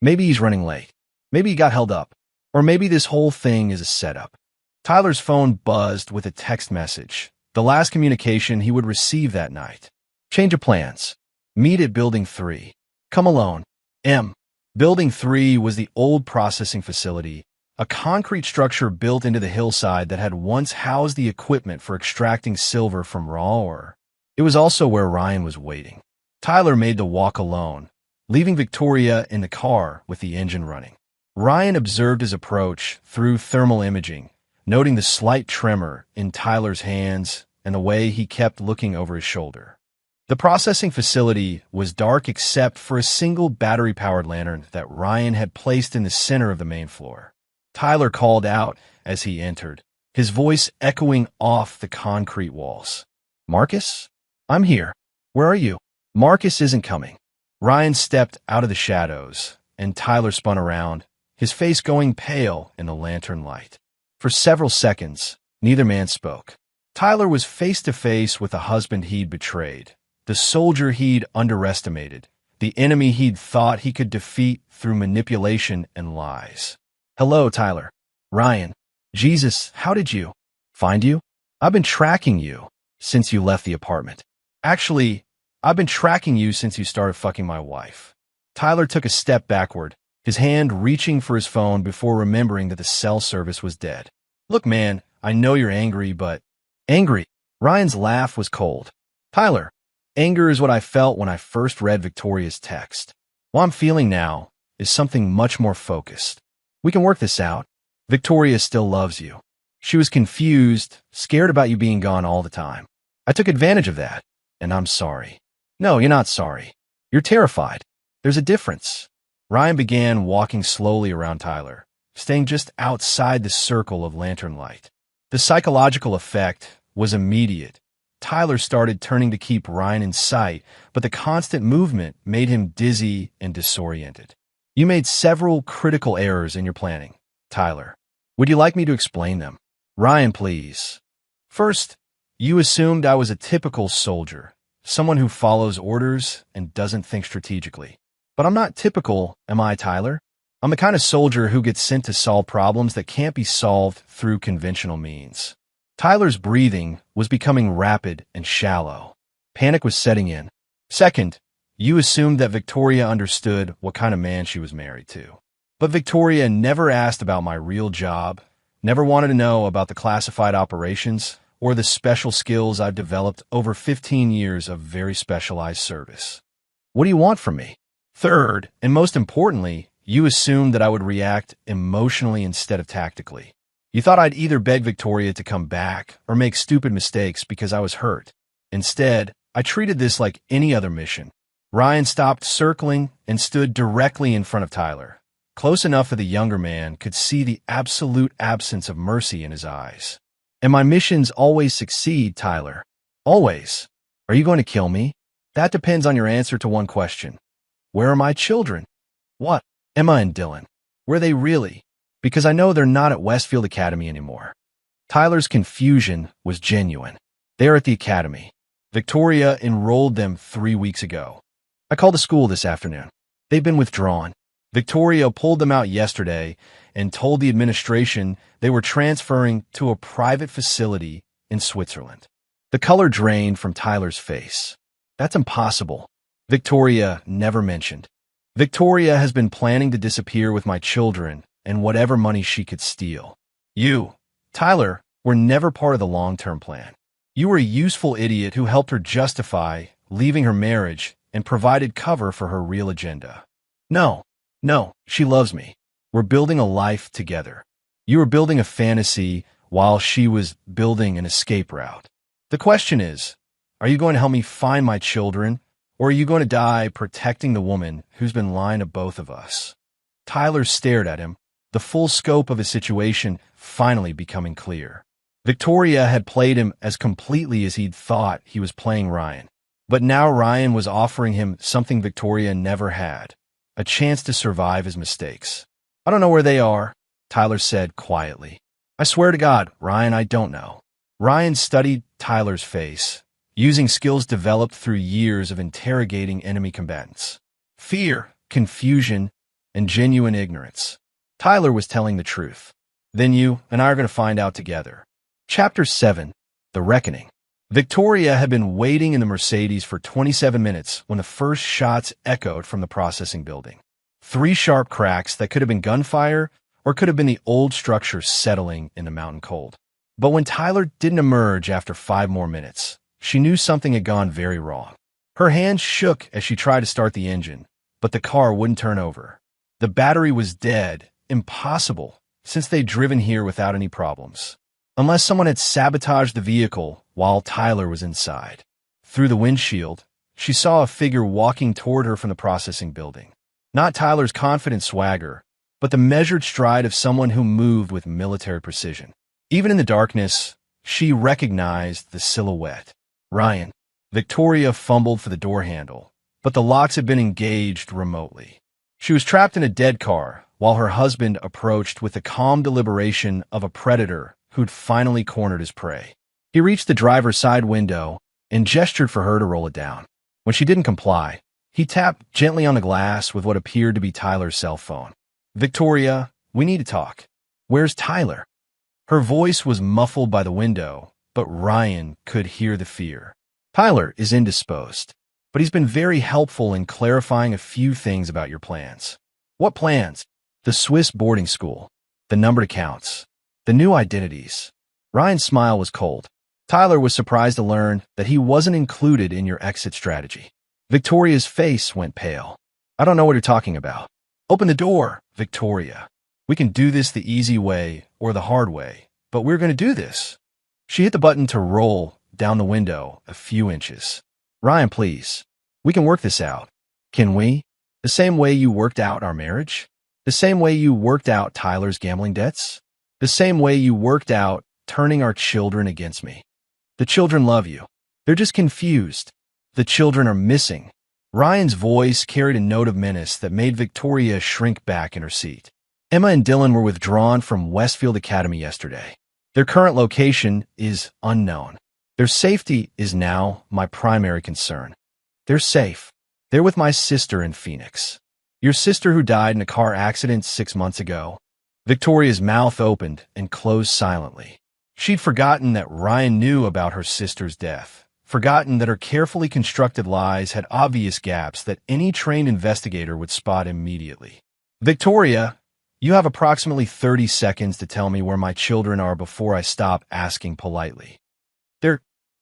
Maybe he's running late. Maybe he got held up. Or maybe this whole thing is a setup." Tyler's phone buzzed with a text message, the last communication he would receive that night. "Change of plans. Meet at Building 3. Come alone. M." Building 3 was the old processing facility, a concrete structure built into the hillside that had once housed the equipment for extracting silver from raw ore. It was also where Ryan was waiting. Tyler made the walk alone, leaving Victoria in the car with the engine running. Ryan observed his approach through thermal imaging, noting the slight tremor in Tyler's hands and the way he kept looking over his shoulder. The processing facility was dark except for a single battery-powered lantern that Ryan had placed in the center of the main floor. Tyler called out as he entered, his voice echoing off the concrete walls. "Marcus? I'm here. Where are you?" "Marcus isn't coming." Ryan stepped out of the shadows, and Tyler spun around, his face going pale in the lantern light. For several seconds, neither man spoke. Tyler was face to face with the husband he'd betrayed, the soldier he'd underestimated, the enemy he'd thought he could defeat through manipulation and lies. "Hello, Tyler." "Ryan. Jesus, how did you find you? I've been tracking you since you left the apartment. Actually, I've been tracking you since you started fucking my wife." Tyler took a step backward, his hand reaching for his phone before remembering that the cell service was dead. "Look, man, I know you're angry, but..." "Angry?" Ryan's laugh was cold. "Tyler, anger is what I felt when I first read Victoria's text. What I'm feeling now is something much more focused. We can work this out. Victoria still loves you. She was confused, scared about you being gone all the time. I took advantage of that, and I'm sorry." "No, you're not sorry. You're terrified. There's a difference." Ryan began walking slowly around Tyler, staying just outside the circle of lantern light. The psychological effect was immediate. Tyler started turning to keep Ryan in sight, but the constant movement made him dizzy and disoriented. "You made several critical errors in your planning, Tyler. Would you like me to explain them?" "Ryan, please." "First, you assumed I was a typical soldier, someone who follows orders and doesn't think strategically. But I'm not typical, am I, Tyler? I'm the kind of soldier who gets sent to solve problems that can't be solved through conventional means." Tyler's breathing was becoming rapid and shallow. Panic was setting in. "Second, you assumed that Victoria understood what kind of man she was married to. But Victoria never asked about my real job, never wanted to know about the classified operations or the special skills I've developed over 15 years of very specialized service. What do you want from me? Third, and most importantly, you assumed that I would react emotionally instead of tactically. You thought I'd either beg Victoria to come back or make stupid mistakes because I was hurt. Instead, I treated this like any other mission." Ryan stopped circling and stood directly in front of Tyler, close enough that the younger man could see the absolute absence of mercy in his eyes. "And my missions always succeed, Tyler. Always. Are you going to kill me? That depends on your answer to one question. Where are my children? What? Emma and Dylan. Were they really? Because I know they're not at Westfield Academy anymore." Tyler's confusion was genuine. "They're at the academy. Victoria enrolled them 3 weeks ago. I called the school this afternoon. They've been withdrawn. Victoria pulled them out yesterday and told the administration they were transferring to a private facility in Switzerland." The color drained from Tyler's face. "That's impossible. Victoria never mentioned. Victoria has been planning to disappear with my children and whatever money she could steal. You, Tyler, were never part of the long-term plan. You were a useful idiot who helped her justify leaving her marriage and provided cover for her real agenda. No, she loves me. We're building a life together. You were building a fantasy while she was building an escape route. The question is, are you going to help me find my children, or are you going to die protecting the woman who's been lying to both of us? Tyler stared at him, the full scope of his situation finally becoming clear. Victoria had played him as completely as he'd thought he was playing Ryan. But now Ryan was offering him something Victoria never had, a chance to survive his mistakes. I don't know where they are, Tyler said quietly. I swear to God, Ryan, I don't know. Ryan studied Tyler's face, using skills developed through years of interrogating enemy combatants. Fear, confusion, and genuine ignorance. Tyler was telling the truth. Then you and I are going to find out together. Chapter 7. The Reckoning. Victoria had been waiting in the Mercedes for 27 minutes when the first shots echoed from the processing building. 3 sharp cracks that could have been gunfire or could have been the old structure settling in the mountain cold. But when Tyler didn't emerge after 5 more minutes, she knew something had gone very wrong. Her hands shook as she tried to start the engine, but the car wouldn't turn over. The battery was dead, impossible, since they'd driven here without any problems. Unless someone had sabotaged the vehicle while Tyler was inside. Through the windshield, she saw a figure walking toward her from the processing building. Not Tyler's confident swagger, but the measured stride of someone who moved with military precision. Even in the darkness, she recognized the silhouette. Ryan. Victoria fumbled for the door handle, but the locks had been engaged remotely. She was trapped in a dead car while her husband approached with the calm deliberation of a predator who'd finally cornered his prey. He reached the driver's side window and gestured for her to roll it down. When she didn't comply, he tapped gently on the glass with what appeared to be Tyler's cell phone. Victoria, we need to talk. Where's Tyler? Her voice was muffled by the window, but Ryan could hear the fear. Tyler is indisposed, but he's been very helpful in clarifying a few things about your plans. What plans? The Swiss boarding school, the numbered accounts, the new identities. Ryan's smile was cold. Tyler was surprised to learn that he wasn't included in your exit strategy. Victoria's face went pale. I don't know what you're talking about. Open the door, Victoria. We can do this the easy way or the hard way, but we're going to do this. She hit the button to roll down the window a few inches. Ryan, please. We can work this out. Can we? The same way you worked out our marriage? The same way you worked out Tyler's gambling debts? The same way you worked out turning our children against me? The children love you. They're just confused. The children are missing. Ryan's voice carried a note of menace that made Victoria shrink back in her seat. Emma and Dylan were withdrawn from Westfield Academy yesterday. Their current location is unknown. Their safety is now my primary concern. They're safe. They're with my sister in Phoenix. Your sister who died in a car accident 6 months ago. Victoria's mouth opened and closed silently. She'd forgotten that Ryan knew about her sister's death, forgotten that her carefully constructed lies had obvious gaps that any trained investigator would spot immediately. Victoria, you have approximately 30 seconds to tell me where my children are before I stop asking politely.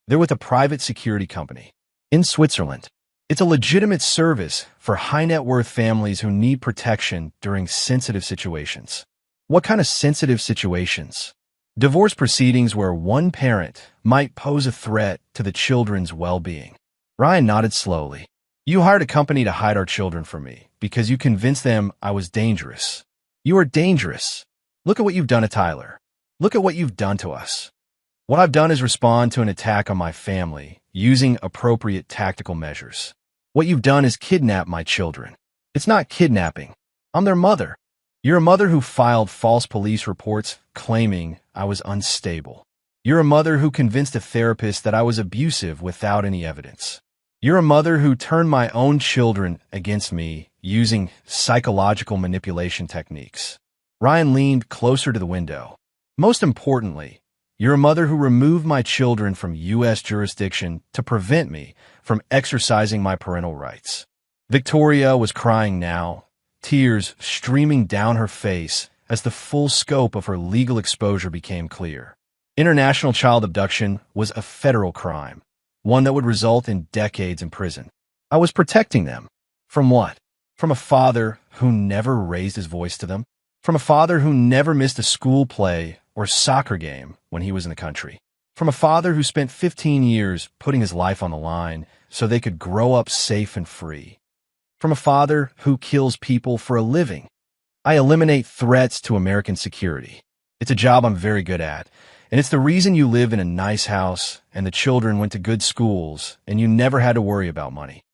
They're with a private security company in Switzerland. It's a legitimate service for high-net-worth families who need protection during sensitive situations. What kind of sensitive situations? Divorce proceedings where one parent might pose a threat to the children's well-being. Ryan nodded slowly. You hired a company to hide our children from me because you convinced them I was dangerous. You are dangerous. Look at what you've done to Tyler. Look at what you've done to us. What I've done is respond to an attack on my family using appropriate tactical measures. What you've done is kidnap my children. It's not kidnapping. I'm their mother. You're a mother who filed false police reports claiming I was unstable. You're a mother who convinced a therapist that I was abusive without any evidence. You're a mother who turned my own children against me using psychological manipulation techniques. Ryan leaned closer to the window. Most importantly, you're a mother who removed my children from U.S. jurisdiction to prevent me from exercising my parental rights. Victoria was crying now, tears streaming down her face as the full scope of her legal exposure became clear. International child abduction was a federal crime, one that would result in decades in prison. I was protecting them. From what? From a father who never raised his voice to them? From a father who never missed a school play or soccer game when he was in the country. From a father who spent 15 years putting his life on the line so they could grow up safe and free. From a father who kills people for a living. I eliminate threats to American security. It's a job I'm very good at, and it's the reason you live in a nice house and the children went to good schools and you never had to worry about money.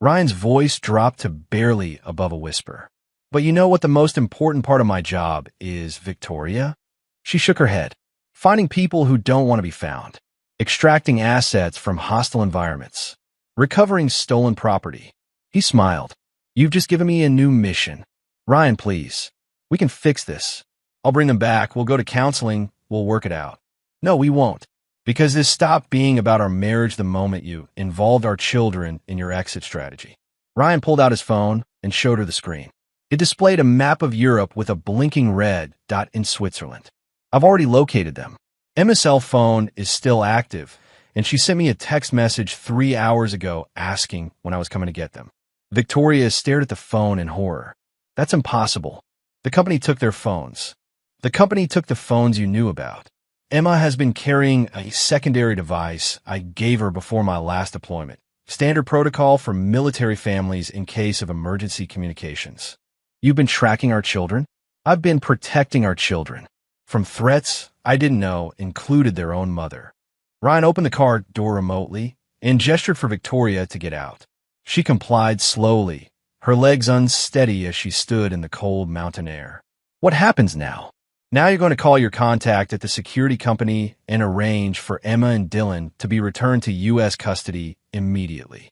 Ryan's voice dropped to barely above a whisper. But you know what the most important part of my job is, Victoria? She shook her head. Finding people who don't want to be found. Extracting assets from hostile environments. Recovering stolen property. He smiled. You've just given me a new mission. Ryan, please. We can fix this. I'll bring them back. We'll go to counseling. We'll work it out. No, we won't. Because this stopped being about our marriage the moment you involved our children in your exit strategy. Ryan pulled out his phone and showed her the screen. It displayed a map of Europe with a blinking red dot in Switzerland. I've already located them. Emma's cell phone is still active, and she sent me a text message 3 hours ago asking when I was coming to get them. Victoria stared at the phone in horror. That's impossible. The company took their phones. The company took the phones you knew about. Emma has been carrying a secondary device I gave her before my last deployment. Standard protocol for military families in case of emergency communications. You've been tracking our children? I've been protecting our children. From threats I didn't know included their own mother. Ryan opened the car door remotely and gestured for Victoria to get out. She complied slowly, her legs unsteady as she stood in the cold mountain air. What happens now? Now you're going to call your contact at the security company and arrange for Emma and Dylan to be returned to U.S. custody immediately.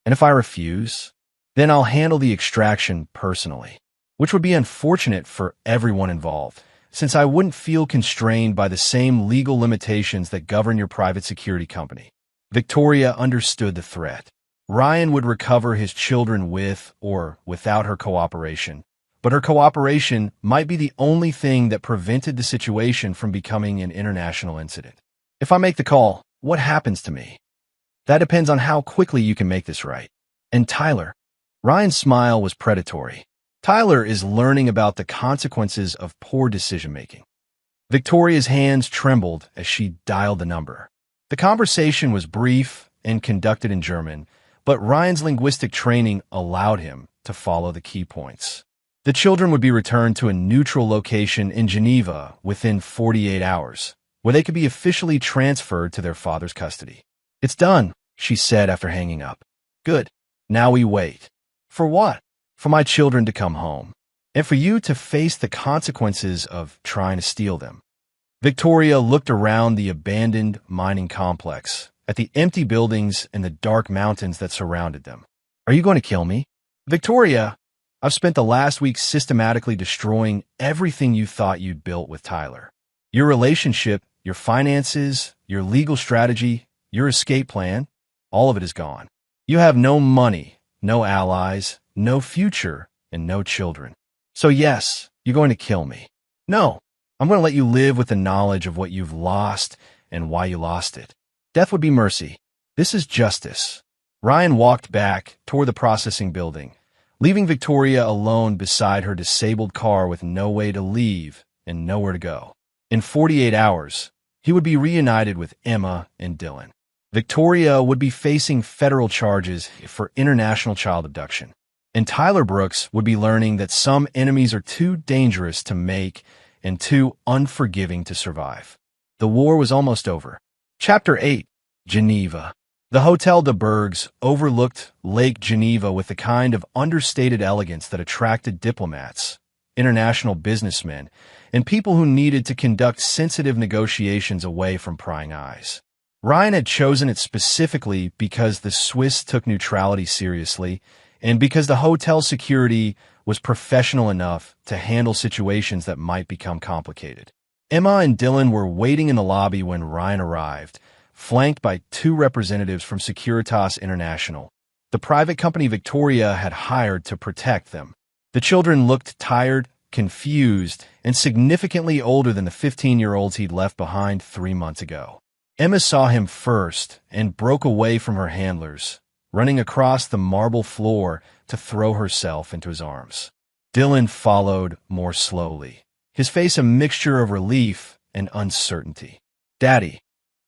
And if I refuse, then I'll handle the extraction personally, which would be unfortunate for everyone involved, since I wouldn't feel constrained by the same legal limitations that govern your private security company. Victoria understood the threat. Ryan would recover his children with or without her cooperation, but her cooperation might be the only thing that prevented the situation from becoming an international incident. If I make the call, what happens to me? That depends on how quickly you can make this right. And Tyler? Ryan's smile was predatory. Tyler is learning about the consequences of poor decision-making. Victoria's hands trembled as she dialed the number. The conversation was brief and conducted in German, but Ryan's linguistic training allowed him to follow the key points. The children would be returned to a neutral location in Geneva within 48 hours, where they could be officially transferred to their father's custody. It's done, she said after hanging up. Good. Now we wait. For what? For my children to come home, and for you to face the consequences of trying to steal them. Victoria looked around the abandoned mining complex, at the empty buildings and the dark mountains that surrounded them. Are you going to kill me? Victoria, I've spent the last week systematically destroying everything you thought you'd built with Tyler. Your relationship, your finances, your legal strategy, your escape plan, all of it is gone. You have no money, no allies, no future, and no children. So yes, you're going to kill me. No, I'm going to let you live with the knowledge of what you've lost and why you lost it. Death would be mercy. This is justice. Ryan walked back toward the processing building, leaving Victoria alone beside her disabled car with no way to leave and nowhere to go. In 48 hours, he would be reunited with Emma and Dylan. Victoria would be facing federal charges for international child abduction. And Tyler Brooks would be learning that some enemies are too dangerous to make and too unforgiving to survive. The war was almost over. Chapter 8. Geneva. The Hotel de Bergs overlooked Lake Geneva with the kind of understated elegance that attracted diplomats, international businessmen, and people who needed to conduct sensitive negotiations away from prying eyes. Ryan had chosen it specifically because the Swiss took neutrality seriously and because the hotel security was professional enough to handle situations that might become complicated. Emma and Dylan were waiting in the lobby when Ryan arrived, flanked by 2 representatives from Securitas International, the private company Victoria had hired to protect them. The children looked tired, confused, and significantly older than the 15-year-olds he'd left behind 3 months ago. Emma saw him first and broke away from her handlers, running across the marble floor to throw herself into his arms. Dylan followed more slowly, his face a mixture of relief and uncertainty. "Daddy,"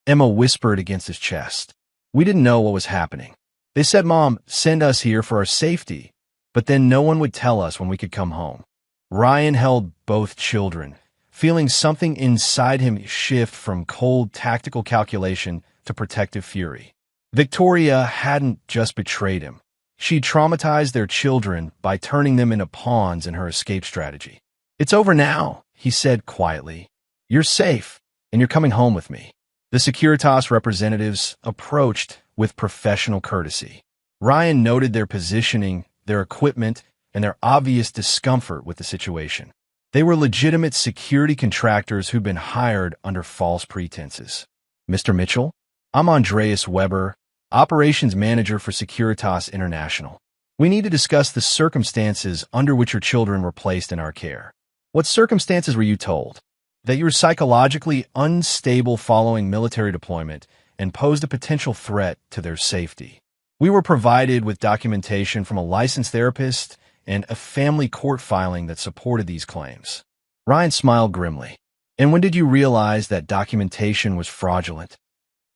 Emma whispered against his chest. "We didn't know what was happening. They said, Mom, send us here for our safety, but then no one would tell us when we could come home." Ryan held both children, feeling something inside him shift from cold tactical calculation to protective fury. Victoria hadn't just betrayed him. She traumatized their children by turning them into pawns in her escape strategy. "It's over now," he said quietly. "You're safe, and you're coming home with me." The Securitas representatives approached with professional courtesy. Ryan noted their positioning, their equipment, and their obvious discomfort with the situation. They were legitimate security contractors who'd been hired under false pretenses. "Mr. Mitchell, I'm Andreas Weber, Operations Manager for Securitas International. We need to discuss the circumstances under which your children were placed in our care." "What circumstances were you told?" "That you were psychologically unstable following military deployment and posed a potential threat to their safety. We were provided with documentation from a licensed therapist and a family court filing that supported these claims." Ryan smiled grimly. "And when did you realize that documentation was fraudulent?"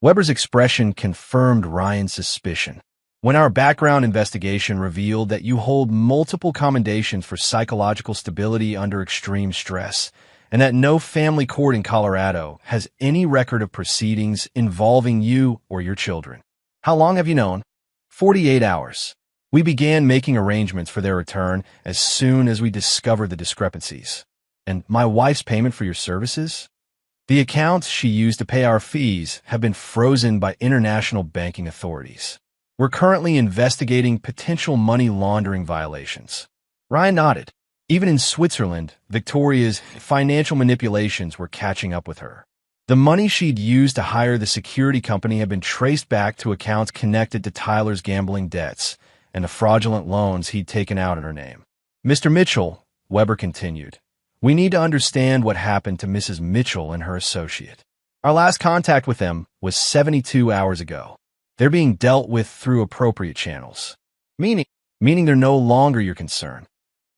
Weber's expression confirmed Ryan's suspicion. "When our background investigation revealed that you hold multiple commendations for psychological stability under extreme stress, and that no family court in Colorado has any record of proceedings involving you or your children." "How long have you known?" 48 hours. "We began making arrangements for their return as soon as we discovered the discrepancies." "And my wife's payment for your services?" "The accounts she used to pay our fees have been frozen by international banking authorities. We're currently investigating potential money laundering violations." Ryan nodded. Even in Switzerland, Victoria's financial manipulations were catching up with her. The money she'd used to hire the security company had been traced back to accounts connected to Tyler's gambling debts and the fraudulent loans he'd taken out in her name. "Mr. Mitchell," Weber continued, "we need to understand what happened to Mrs. Mitchell and her associate. Our last contact with them was 72 hours ago. They're being dealt with through appropriate channels." Meaning they're no longer your concern."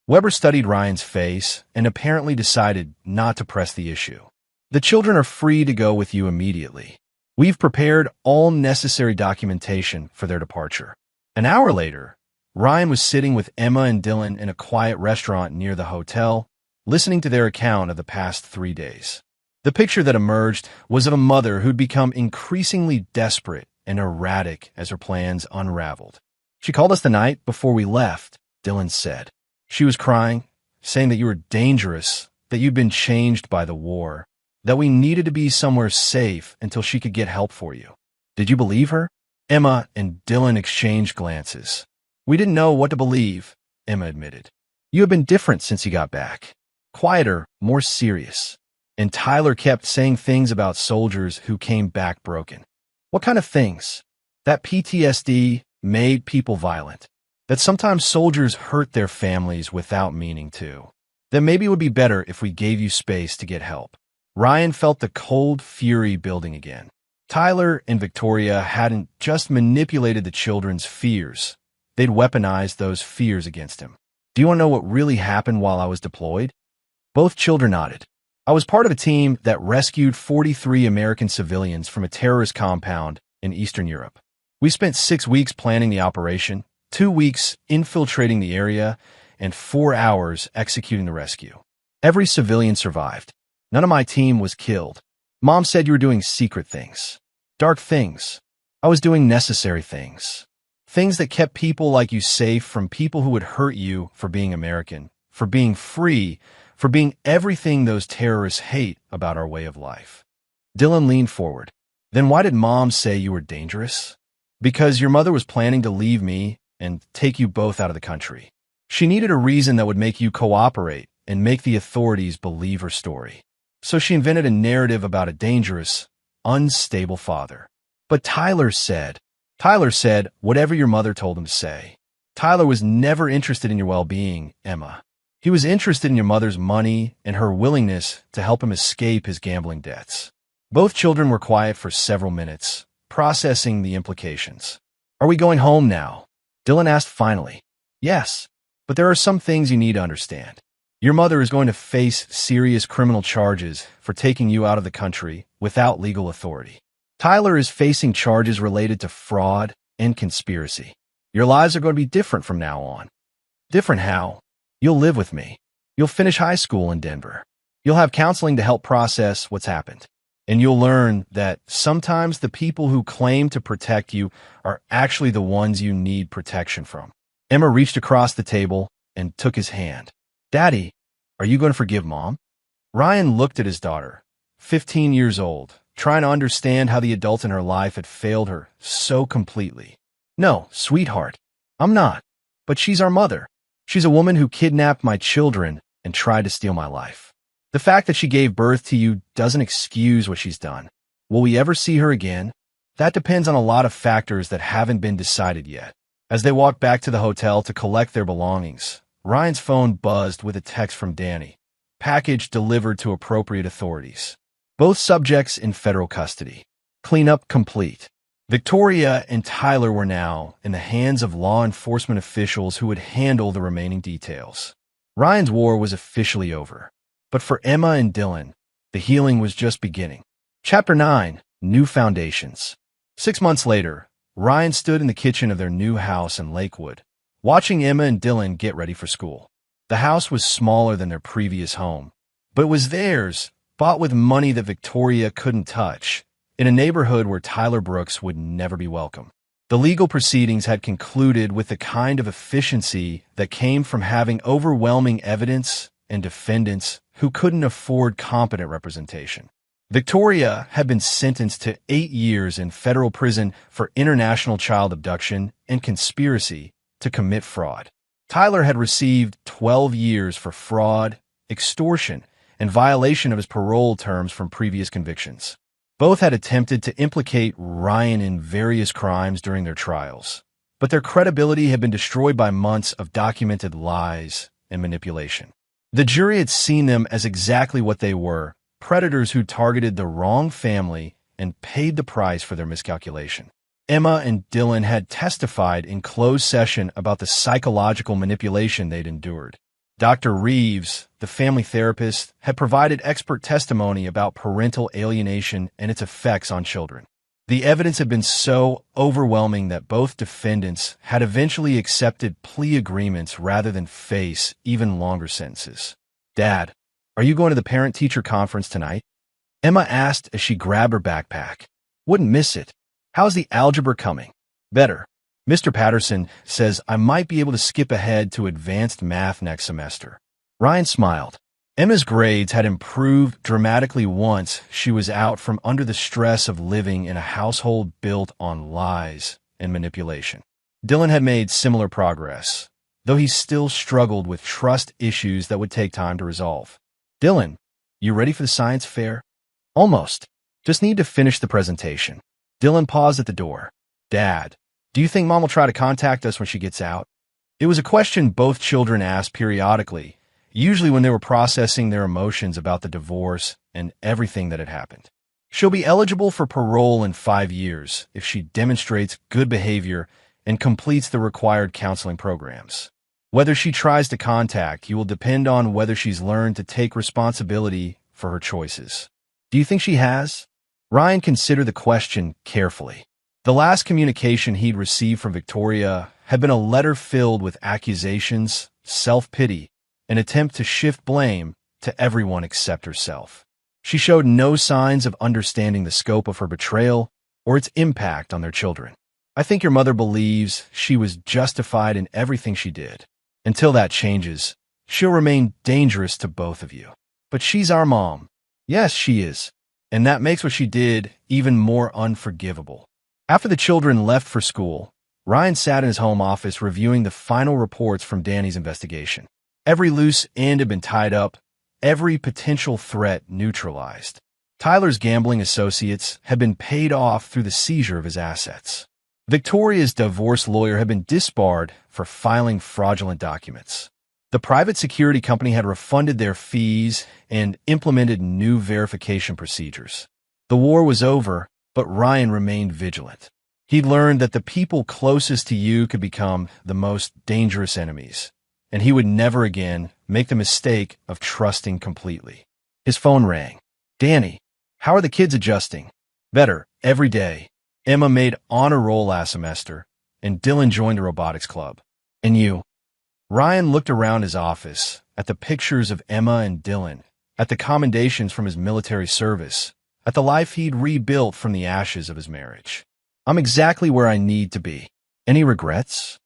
Weber studied Ryan's face and apparently decided not to press the issue. "The children are free to go with you immediately. We've prepared all necessary documentation for their departure." An hour later, Ryan was sitting with Emma and Dylan in a quiet restaurant near the hotel, listening to their account of the past 3 days. The picture that emerged was of a mother who'd become increasingly desperate and erratic as her plans unraveled. "She called us the night before we left," Dylan said. "She was crying, saying that you were dangerous, that you'd been changed by the war, that we needed to be somewhere safe until she could get help for you." "Did you believe her?" Emma and Dylan exchanged glances. "We didn't know what to believe," Emma admitted. "You have been different since you got back. Quieter, more serious. And Tyler kept saying things about soldiers who came back broken." "What kind of things?" "That PTSD made people violent. That sometimes soldiers hurt their families without meaning to. That maybe it would be better if we gave you space to get help." Ryan felt the cold fury building again. Tyler and Victoria hadn't just manipulated the children's fears. They'd weaponized those fears against him. "Do you want to know what really happened while I was deployed?" Both children nodded. "I was part of a team that rescued 43 American civilians from a terrorist compound in Eastern Europe. We spent 6 weeks planning the operation, 2 weeks infiltrating the area, and 4 hours executing the rescue. Every civilian survived. None of my team was killed. Mom said you were doing secret things, dark things. I was doing necessary things. Things that kept people like you safe from people who would hurt you for being American, for being free, for being everything those terrorists hate about our way of life." Dylan leaned forward. "Then why did Mom say you were dangerous?" "Because your mother was planning to leave me and take you both out of the country. She needed a reason that would make you cooperate and make the authorities believe her story. So she invented a narrative about a dangerous, unstable father." "But Tyler said whatever your mother told him to say. Tyler was never interested in your well-being, Emma. He was interested in your mother's money and her willingness to help him escape his gambling debts." Both children were quiet for several minutes, processing the implications. "Are we going home now?" Dylan asked finally. "Yes, But there are some things you need to understand. Your mother is going to face serious criminal charges for taking you out of the country without legal authority. Tyler is facing charges related to fraud and conspiracy. Your lives are going to be different from now on. Different how? You'll live with me. You'll finish high school in Denver. You'll have counseling to help process what's happened. And you'll learn that sometimes the people who claim to protect you are actually the ones you need protection from. Emma reached across the table and took his hand. Daddy, are you going to forgive Mom? Ryan looked at his daughter, 15 years old, trying to understand how the adult in her life had failed her so completely. No, sweetheart, I'm not. But she's our mother. She's a woman who kidnapped my children and tried to steal my life. The fact that she gave birth to you doesn't excuse what she's done. Will we ever see her again? That depends on a lot of factors that haven't been decided yet. As they walked back to the hotel to collect their belongings, Ryan's phone buzzed with a text from Danny. Package delivered to appropriate authorities. Both subjects in federal custody. Cleanup complete. Victoria and Tyler were now in the hands of law enforcement officials who would handle the remaining details. Ryan's war was officially over. But for Emma and Dylan, the healing was just beginning. Chapter 9, New Foundations. 6 months later, Ryan stood in the kitchen of their new house in Lakewood, watching Emma and Dylan get ready for school. The house was smaller than their previous home, but it was theirs, bought with money that Victoria couldn't touch, in a neighborhood where Tyler Brooks would never be welcome. The legal proceedings had concluded with the kind of efficiency that came from having overwhelming evidence and defendants who couldn't afford competent representation. Victoria had been sentenced to 8 years in federal prison for international child abduction and conspiracy to commit fraud. Tyler had received 12 years for fraud, extortion, and violation of his parole terms from previous convictions. Both had attempted to implicate Ryan in various crimes during their trials, but their credibility had been destroyed by months of documented lies and manipulation. The jury had seen them as exactly what they were, predators who targeted the wrong family and paid the price for their miscalculation. Emma and Dylan had testified in closed session about the psychological manipulation they'd endured. Dr. Reeves, the family therapist, had provided expert testimony about parental alienation and its effects on children. The evidence had been so overwhelming that both defendants had eventually accepted plea agreements rather than face even longer sentences. Dad, are you going to the parent-teacher conference tonight? Emma asked as she grabbed her backpack. Wouldn't miss it. How's the algebra coming? Better. Mr. Patterson says I might be able to skip ahead to advanced math next semester. Ryan smiled. Emma's grades had improved dramatically once she was out from under the stress of living in a household built on lies and manipulation. Dylan had made similar progress, though he still struggled with trust issues that would take time to resolve. Dylan, you ready for the science fair? Almost. Just need to finish the presentation. Dylan paused at the door. Dad, do you think Mom will try to contact us when she gets out? It was a question both children asked periodically, usually when they were processing their emotions about the divorce and everything that had happened. She'll be eligible for parole in 5 years if she demonstrates good behavior and completes the required counseling programs. Whether she tries to contact you will depend on whether she's learned to take responsibility for her choices. Do you think she has? Ryan considered the question carefully. The last communication he'd received from Victoria had been a letter filled with accusations, self-pity, an attempt to shift blame to everyone except herself. She showed no signs of understanding the scope of her betrayal or its impact on their children. I think your mother believes she was justified in everything she did. Until that changes, she'll remain dangerous to both of you. But she's our mom. Yes, she is. And that makes what she did even more unforgivable. After the children left for school, Ryan sat in his home office reviewing the final reports from Danny's investigation. Every loose end had been tied up, every potential threat neutralized. Tyler's gambling associates had been paid off through the seizure of his assets. Victoria's divorce lawyer had been disbarred for filing fraudulent documents. The private security company had refunded their fees and implemented new verification procedures. The war was over, but Ryan remained vigilant. He'd learned that the people closest to you could become the most dangerous enemies, and he would never again make the mistake of trusting completely. His phone rang. "Danny, how are the kids adjusting?" "Better, every day. Emma made honor roll last semester, and Dylan joined the robotics club." "And you?" Ryan looked around his office, at the pictures of Emma and Dylan, at the commendations from his military service, at the life he'd rebuilt from the ashes of his marriage. "I'm exactly where I need to be." "Any regrets?"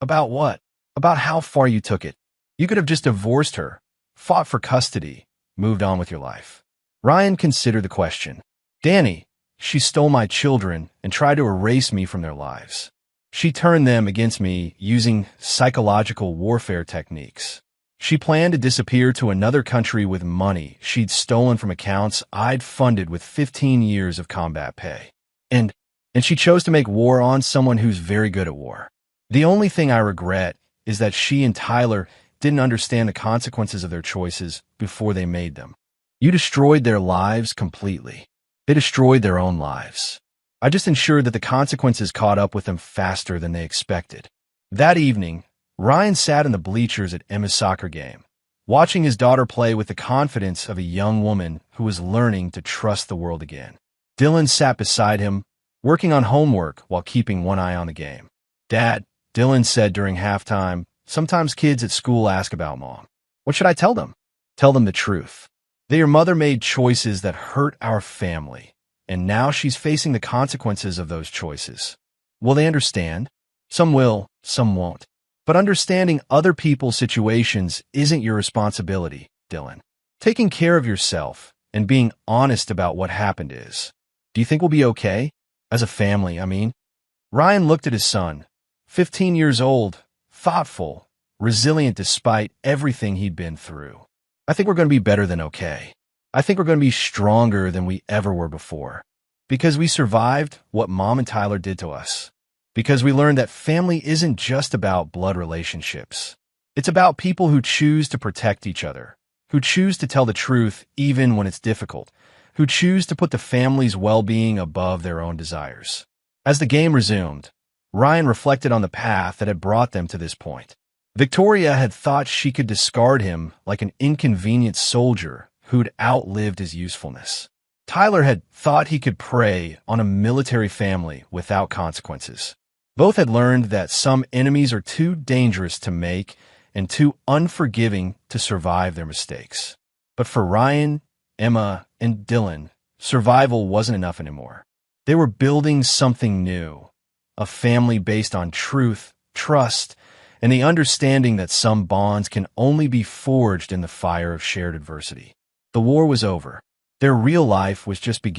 "About what?" "About how far you took it. You could have just divorced her, fought for custody, moved on with your life." Ryan considered the question. "Danny, she stole my children and tried to erase me from their lives. She turned them against me using psychological warfare techniques. She planned to disappear to another country with money she'd stolen from accounts I'd funded with 15 years of combat pay. And she chose to make war on someone who's very good at war. The only thing I regret is that she and Tyler didn't understand the consequences of their choices before they made them. You destroyed their lives completely. They destroyed their own lives. I just ensured that the consequences caught up with them faster than they expected." That evening, Ryan sat in the bleachers at Emma's soccer game, watching his daughter play with the confidence of a young woman who was learning to trust the world again. Dylan sat beside him, working on homework while keeping one eye on the game. "Dad," Dylan said during halftime, "sometimes kids at school ask about Mom. What should I tell them?" "Tell them the truth. That your mother made choices that hurt our family, and now she's facing the consequences of those choices. Will they understand? Some will, some won't. But understanding other people's situations isn't your responsibility, Dylan. Taking care of yourself and being honest about what happened is. Do you think we'll be okay? As a family, I mean." Ryan looked at his son, 15 years old, thoughtful, resilient despite everything he'd been through. "I think we're going to be better than okay. I think we're going to be stronger than we ever were before. Because we survived what Mom and Tyler did to us. Because we learned that family isn't just about blood relationships. It's about people who choose to protect each other, who choose to tell the truth even when it's difficult, who choose to put the family's well-being above their own desires." As the game resumed, Ryan reflected on the path that had brought them to this point. Victoria had thought she could discard him like an inconvenient soldier who'd outlived his usefulness. Tyler had thought he could prey on a military family without consequences. Both had learned that some enemies are too dangerous to make and too unforgiving to survive their mistakes. But for Ryan, Emma, and Dylan, survival wasn't enough anymore. They were building something new, a family based on truth, trust, and the understanding that some bonds can only be forged in the fire of shared adversity. The war was over. Their real life was just beginning.